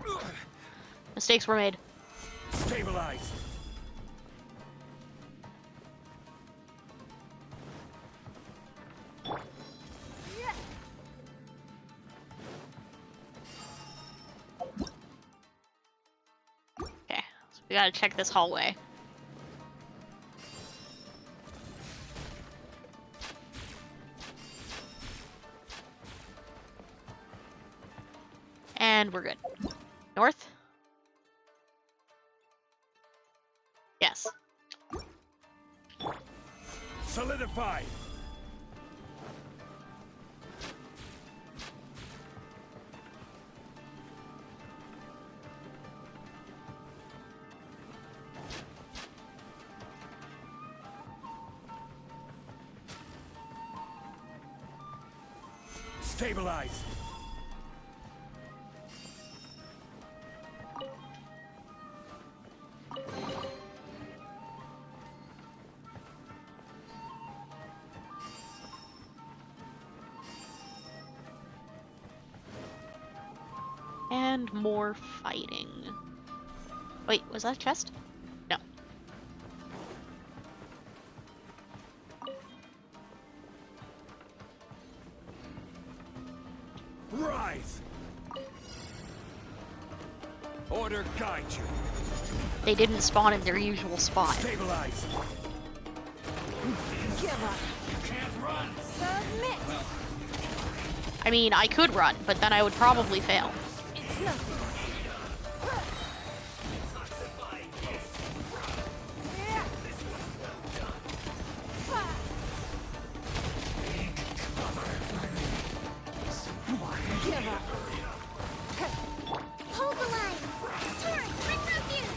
S2: Mistakes were made.
S11: Stabilize.
S2: Okay, so we gotta check this hallway. And we're good. North? Yes.
S11: Solidify. Stabilize.
S2: And more fighting. Wait, was that a chest? No.
S11: Rise. Order guide you.
S2: They didn't spawn in their usual spot.
S11: Stabilize.
S7: Give up.
S11: You can't run.
S7: Submit.
S2: I mean, I could run, but then I would probably fail.
S7: It's nothing. Give up.
S5: Hold the line. Turret, bring refuge.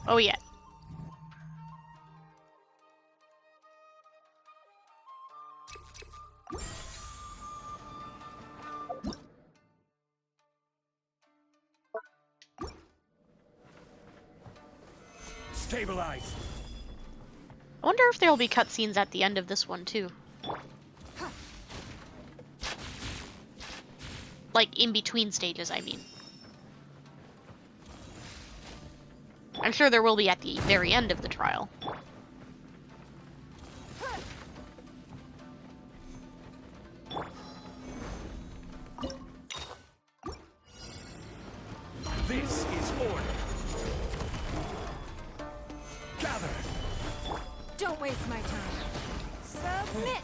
S2: Oh yeah.
S11: Stabilize.
S2: I wonder if there will be cutscenes at the end of this one too. Like in between stages, I mean. I'm sure there will be at the very end of the trial.
S11: This is order. Gather.
S7: Don't waste my time. Submit.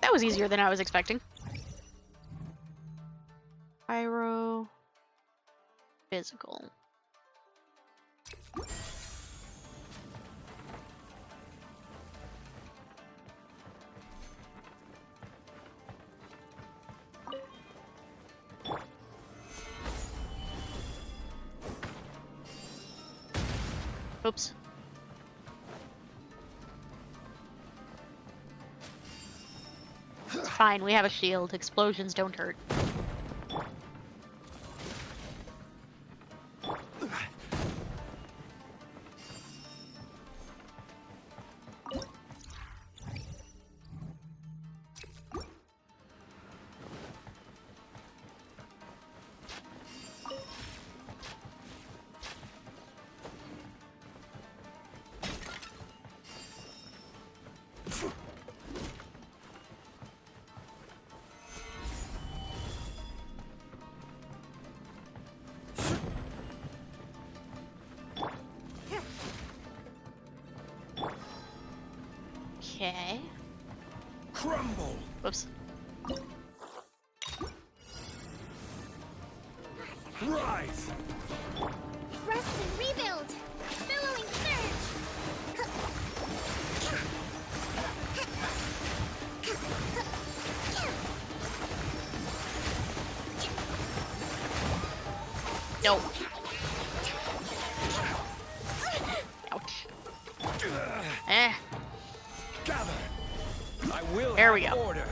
S2: That was easier than I was expecting. Pyro. Physical. Oops. It's fine, we have a shield. Explosions don't hurt. Okay.
S11: Crumble.
S2: Whoops.
S11: Rise.
S5: Rest and rebuild. Billowing surge.
S2: No. Ouch. Eh.
S11: Gather. I will
S2: There we
S11: have
S2: go.
S11: order.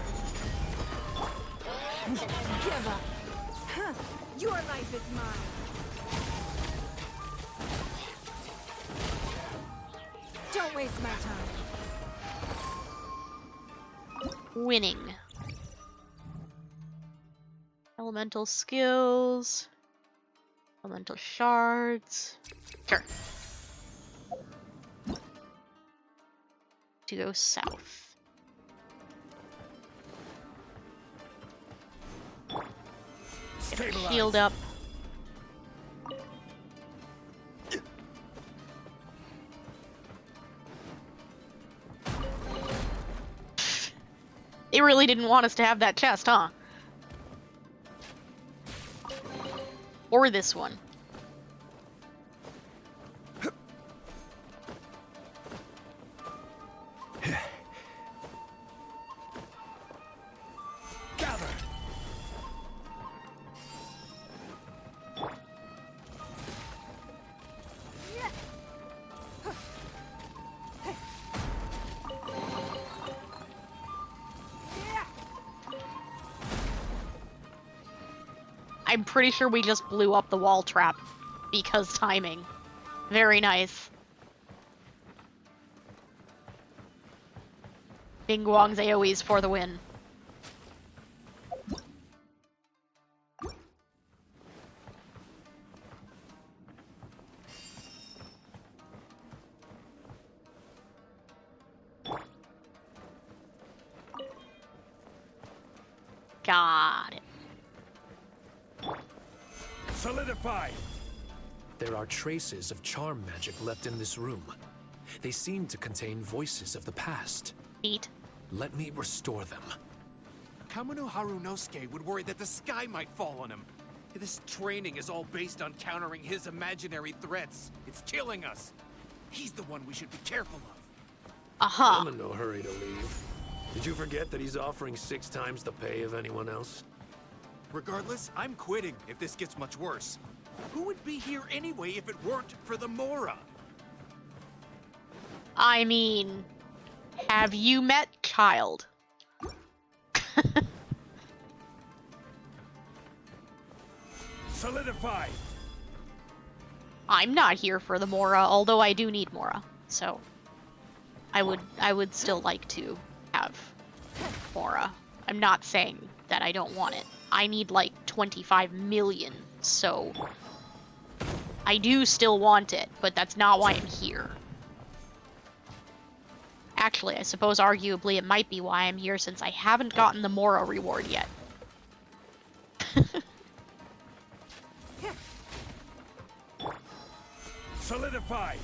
S7: Give up. Huh. Your life is mine. Don't waste my time.
S2: Winning. Elemental skills. Elemental shards. Sure. To go south. Get our shield up. They really didn't want us to have that chest, huh? Or this one.
S11: Gather.
S2: I'm pretty sure we just blew up the wall trap because timing. Very nice. Bing Guang's AoEs for the win. Got it.
S11: Solidify.
S3: There are traces of charm magic left in this room. They seem to contain voices of the past.
S2: Neat.
S3: Let me restore them.
S11: Kamino Harunosuke would worry that the sky might fall on him. This training is all based on countering his imaginary threats. It's killing us. He's the one we should be careful of.
S2: Aha.
S3: I'm in no hurry to leave. Did you forget that he's offering 6 times the pay of anyone else?
S11: Regardless, I'm quitting if this gets much worse. Who would be here anyway if it weren't for the Mora?
S2: I mean, have you met Child?
S11: Solidify.
S2: I'm not here for the Mora, although I do need Mora. So I would still like to have Mora. I'm not saying that I don't want it. I need like 25 million, so I do still want it, but that's not why I'm here. Actually, I suppose arguably it might be why I'm here, since I haven't gotten the Mora reward yet.
S11: Solidify.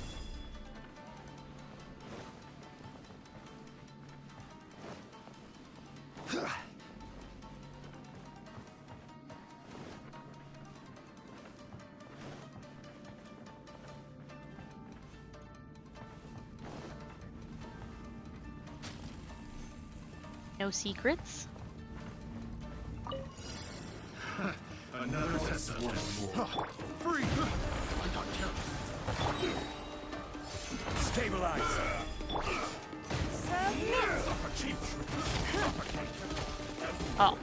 S2: No secrets?
S11: Another test. Free. I'm not careful. Stabilize.
S2: Oh.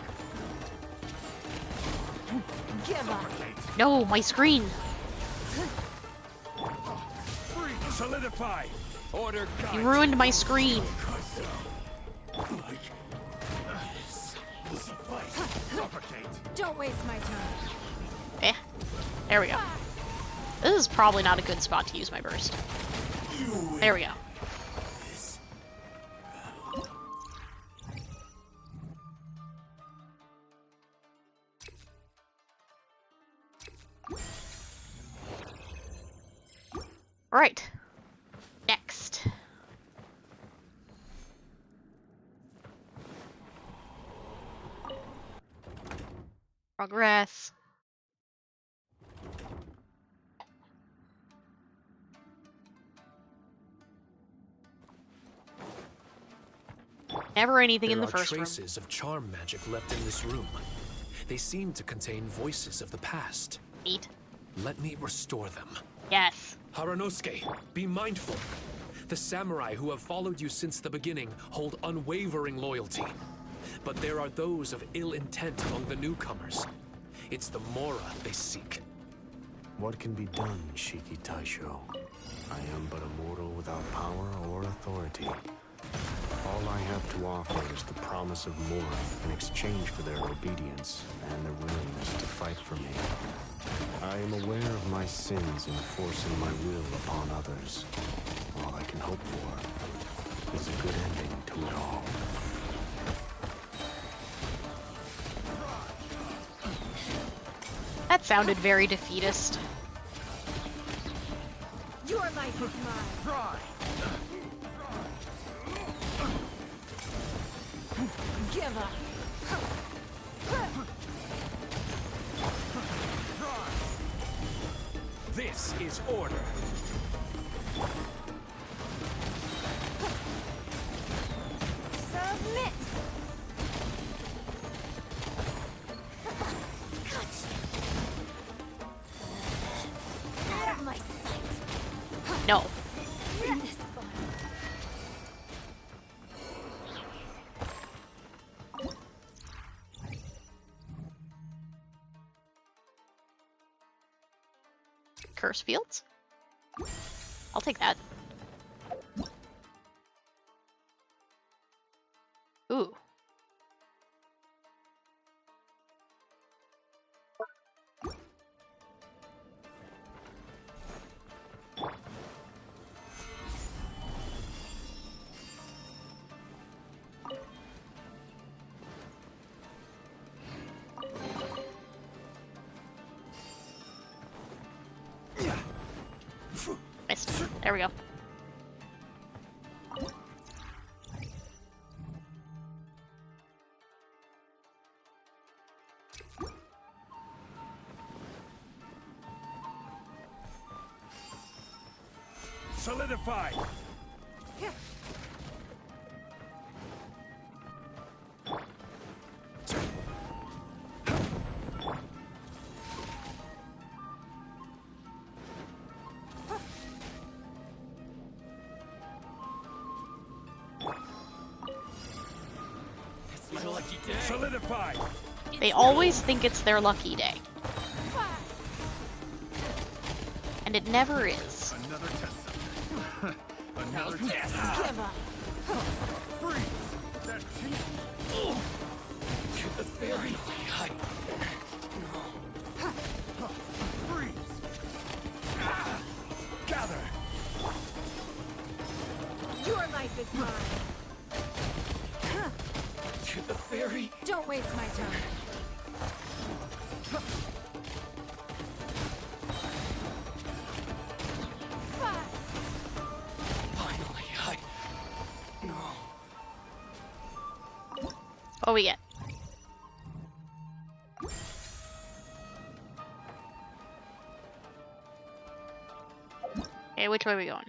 S4: Give up.
S2: No, my screen.
S11: Solidify. Order.
S2: You ruined my screen.
S4: Don't waste my time.
S2: Eh. There we go. This is probably not a good spot to use my burst. There we go. Alright. Next. Progress. Never anything in the first room.
S3: There are traces of charm magic left in this room. They seem to contain voices of the past.
S2: Neat.
S3: Let me restore them.
S2: Yes.
S3: Haranosuke, be mindful. The samurai who have followed you since the beginning hold unwavering loyalty. But there are those of ill intent among the newcomers. It's the Mora they seek.
S10: What can be done, Shiki Taisho? I am but a mortal without power or authority. All I have to offer is the promise of Mora in exchange for their obedience and their willingness to fight for me. I am aware of my sins in forcing my will upon others. All I can hope for is a good ending to it all.
S2: That sounded very defeatist.
S4: Your life is mine. Give up.
S11: This is order.
S4: Submit. Out of my sight.
S2: No.
S4: This body.
S2: Curse fields? I'll take that. Ooh. Missed. There we go.
S11: Solidify.
S6: It's my lucky day.
S11: Solidify.
S2: They always think it's their lucky day. And it never is.
S11: Another test. Another test.
S4: Give up.
S11: Freeze. That's
S6: To the very height.
S11: freeze. Gather.
S4: Your life is mine.
S6: To the very.
S4: Don't waste my time.
S6: Finally, no.
S2: What we get? Okay, which way are we going?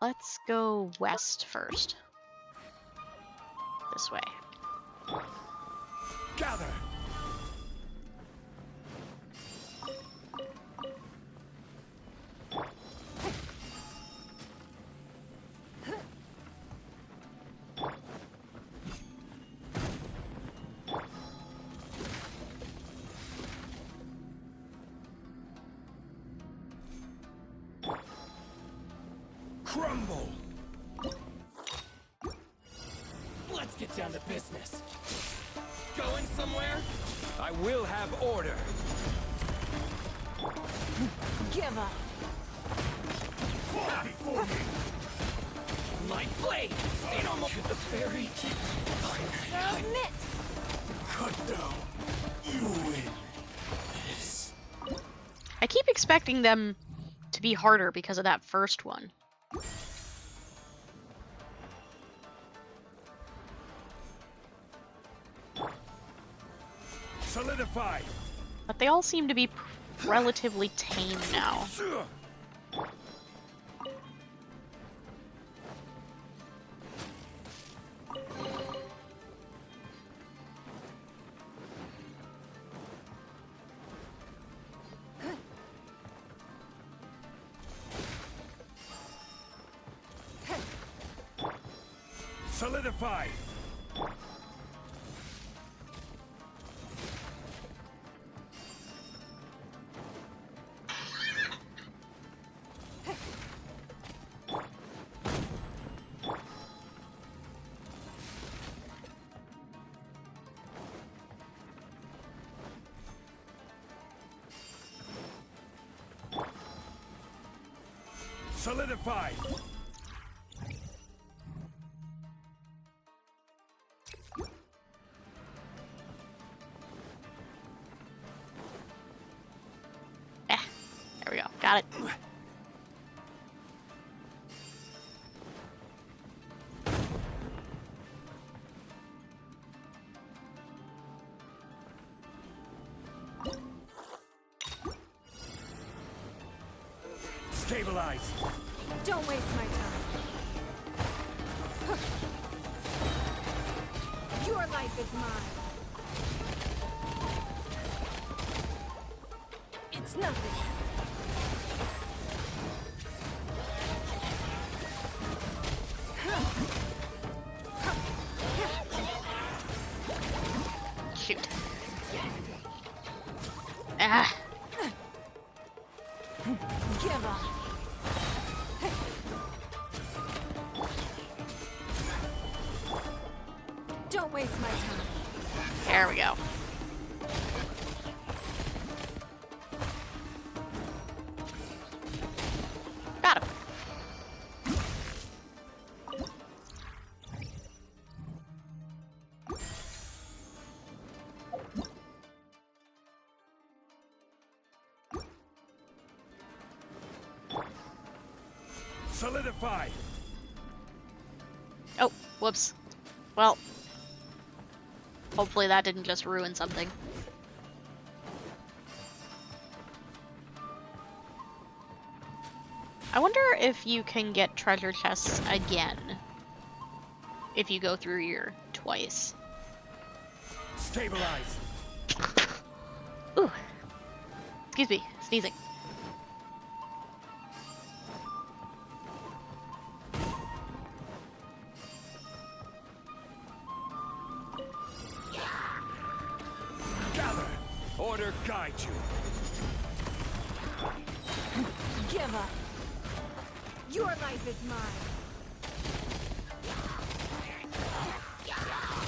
S2: Let's go west first. This way.
S11: Gather. crumble.
S6: Let's get down to business. Going somewhere? I will have order.
S7: Give up.
S11: Fall before me.
S6: My blade! Say no more to the fairy.
S7: Submit!
S11: Cut down. You win. This.
S2: I keep expecting them to be harder because of that first one.
S11: Solidify.
S2: But they all seem to be relatively tame now.
S11: Solidify. Solidify.
S2: There we go. Got it.
S11: Stabilize.
S7: Don't waste my time. Your life is mine. It's nothing.
S2: Shoot. Ah.
S7: Give up. Don't waste my time.
S2: There we go. Got him.
S11: Solidify.
S2: Oh, whoops. Well, hopefully that didn't just ruin something. I wonder if you can get treasure chests again if you go through here twice.
S11: Stabilize.
S2: Ooh. Excuse me, sneezing.
S11: Gather. Order guide you.
S7: Give up. Your life is mine.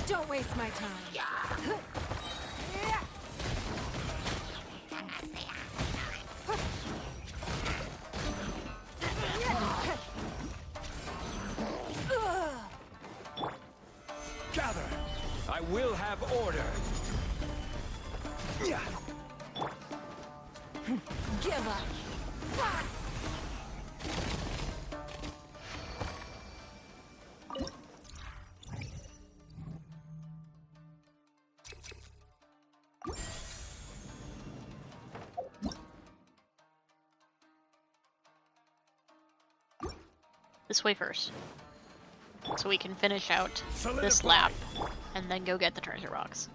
S7: Don't waste my time.
S11: Gather. I will have order.
S7: Give up.
S2: This way first. So we can finish out this
S11: Solidify.
S2: lap and then go get the treasure box.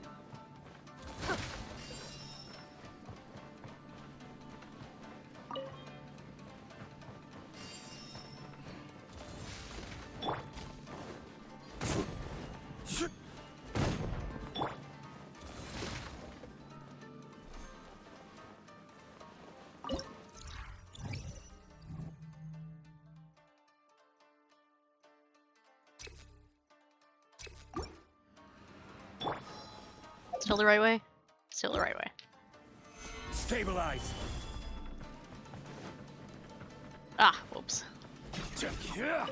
S2: Still the right way? Still the right way.
S11: Stabilize.
S2: Ah, whoops.
S11: Yeah.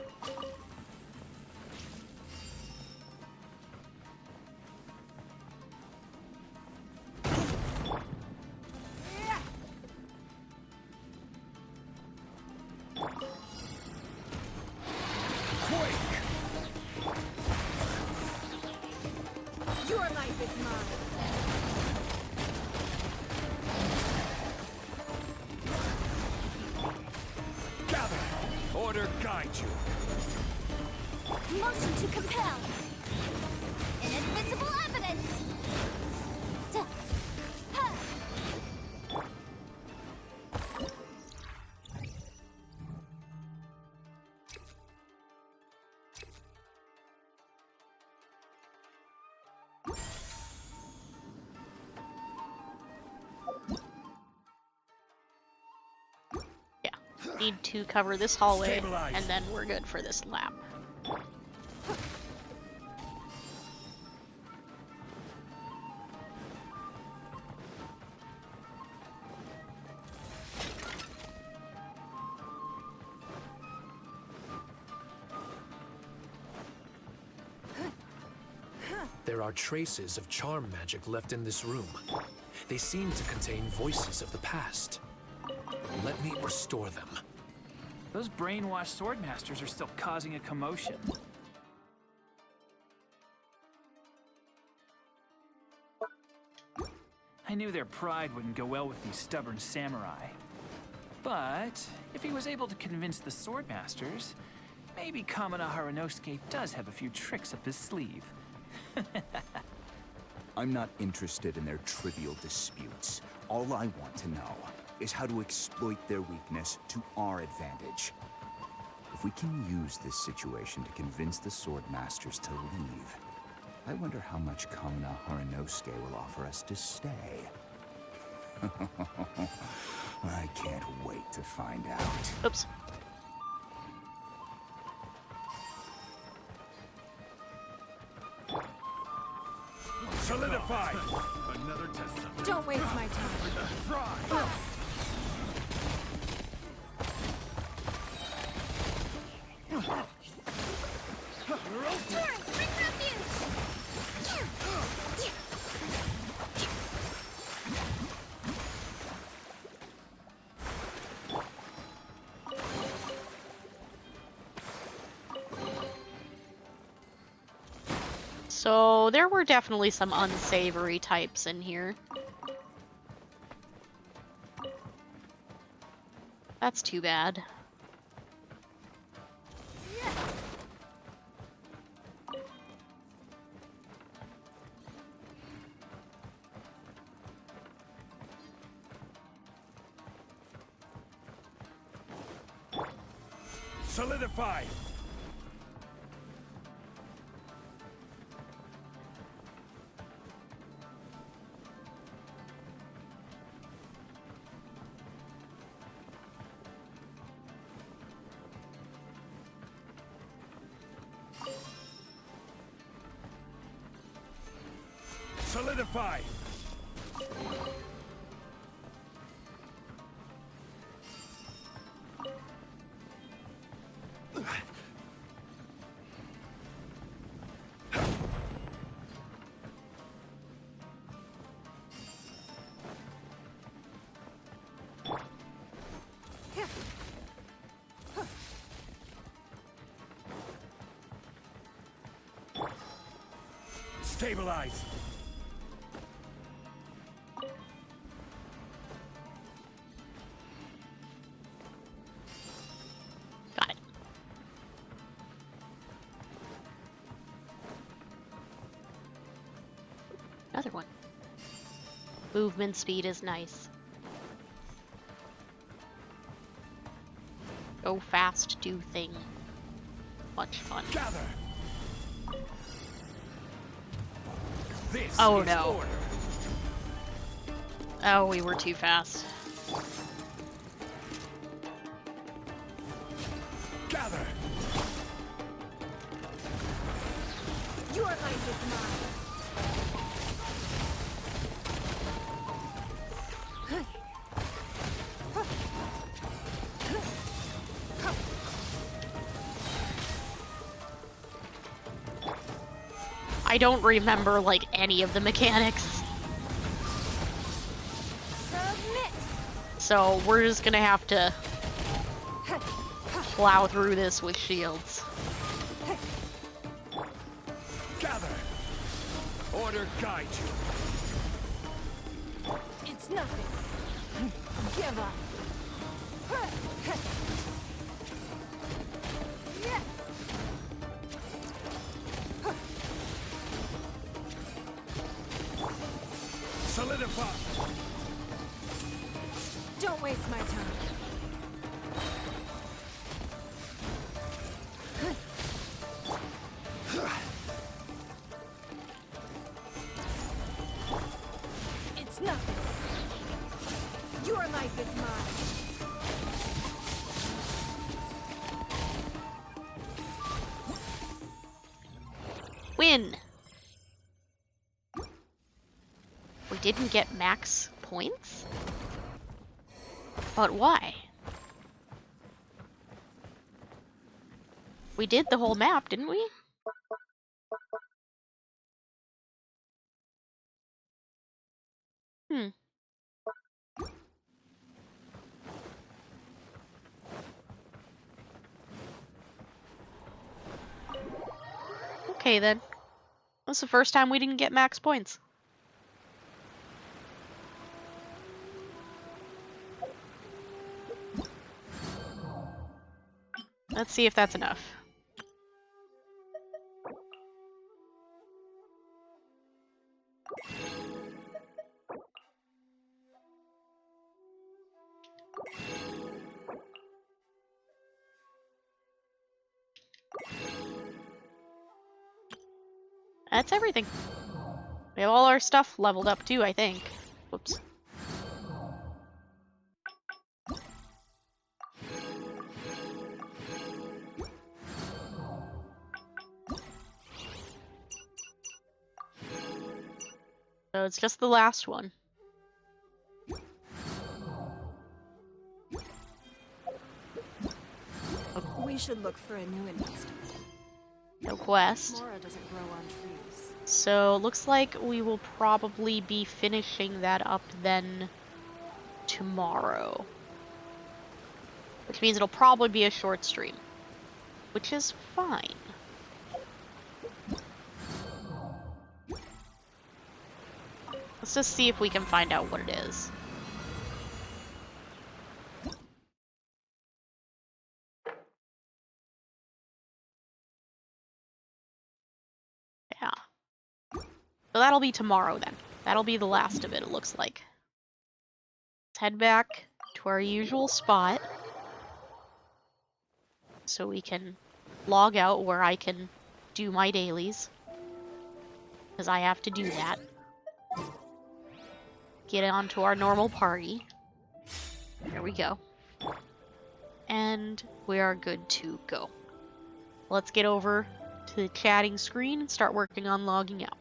S4: Your life is mine.
S11: Gather. Order guide you.
S5: Motion to compel. Inadmissible evidence.
S2: Yeah. Need to cover this hallway,
S11: Stabilize.
S2: and then we're good for this lap.
S3: There are traces of charm magic left in this room. They seem to contain voices of the past. Let me restore them.
S13: Those brainwashed swordmasters are still causing a commotion. I knew their pride wouldn't go well with these stubborn samurai. But if he was able to convince the swordmasters, maybe Kamina Harunosuke does have a few tricks up his sleeve.
S1: I'm not interested in their trivial disputes. All I want to know is how to exploit their weakness to our advantage. If we can use this situation to convince the sword masters to leave, I wonder how much Kamina Harunosuke will offer us to stay. I can't wait to find out.
S2: Oops.
S11: Solidify. Another test zone.
S7: Don't waste my time.
S11: Try.
S5: Torrent, bring refuge!
S2: So there were definitely some unsavory types in here. That's too bad.
S11: Solidify. Solidify. Stabilize.
S2: Got it. Another one. Movement speed is nice. Go fast, do thing. Much fun.
S11: Gather. This
S2: Oh
S11: is
S2: no.
S11: order.
S2: Oh, we were too fast.
S11: Gather.
S4: Your life is mine.
S2: I don't remember, like, any of the mechanics.
S4: Submit.
S2: So we're just gonna have to plow through this with shields.
S11: Gather. Order guide you.
S4: It's nothing. Give up. Yeah.
S11: Solidify.
S4: Don't waste my time. It's nothing. Your life is mine.
S2: Win! We didn't get max points? But why? We did the whole map, didn't we? Hmm. Okay then. That's the first time we didn't get max points. Let's see if that's enough. That's everything. We have all our stuff leveled up too, I think. Whoops. So it's just the last one.
S7: We should look for a new investment.
S2: No quest.
S7: Mora doesn't grow on trees.
S2: So looks like we will probably be finishing that up then tomorrow. Which means it'll probably be a short stream. Which is fine. Let's just see if we can find out what it is. Yeah. So that'll be tomorrow then. That'll be the last of it, it looks like. Let's head back to our usual spot. So we can log out where I can do my dailies. Because I have to do that. Get onto our normal party. There we go. And we are good to go. Let's get over to the chatting screen and start working on logging out.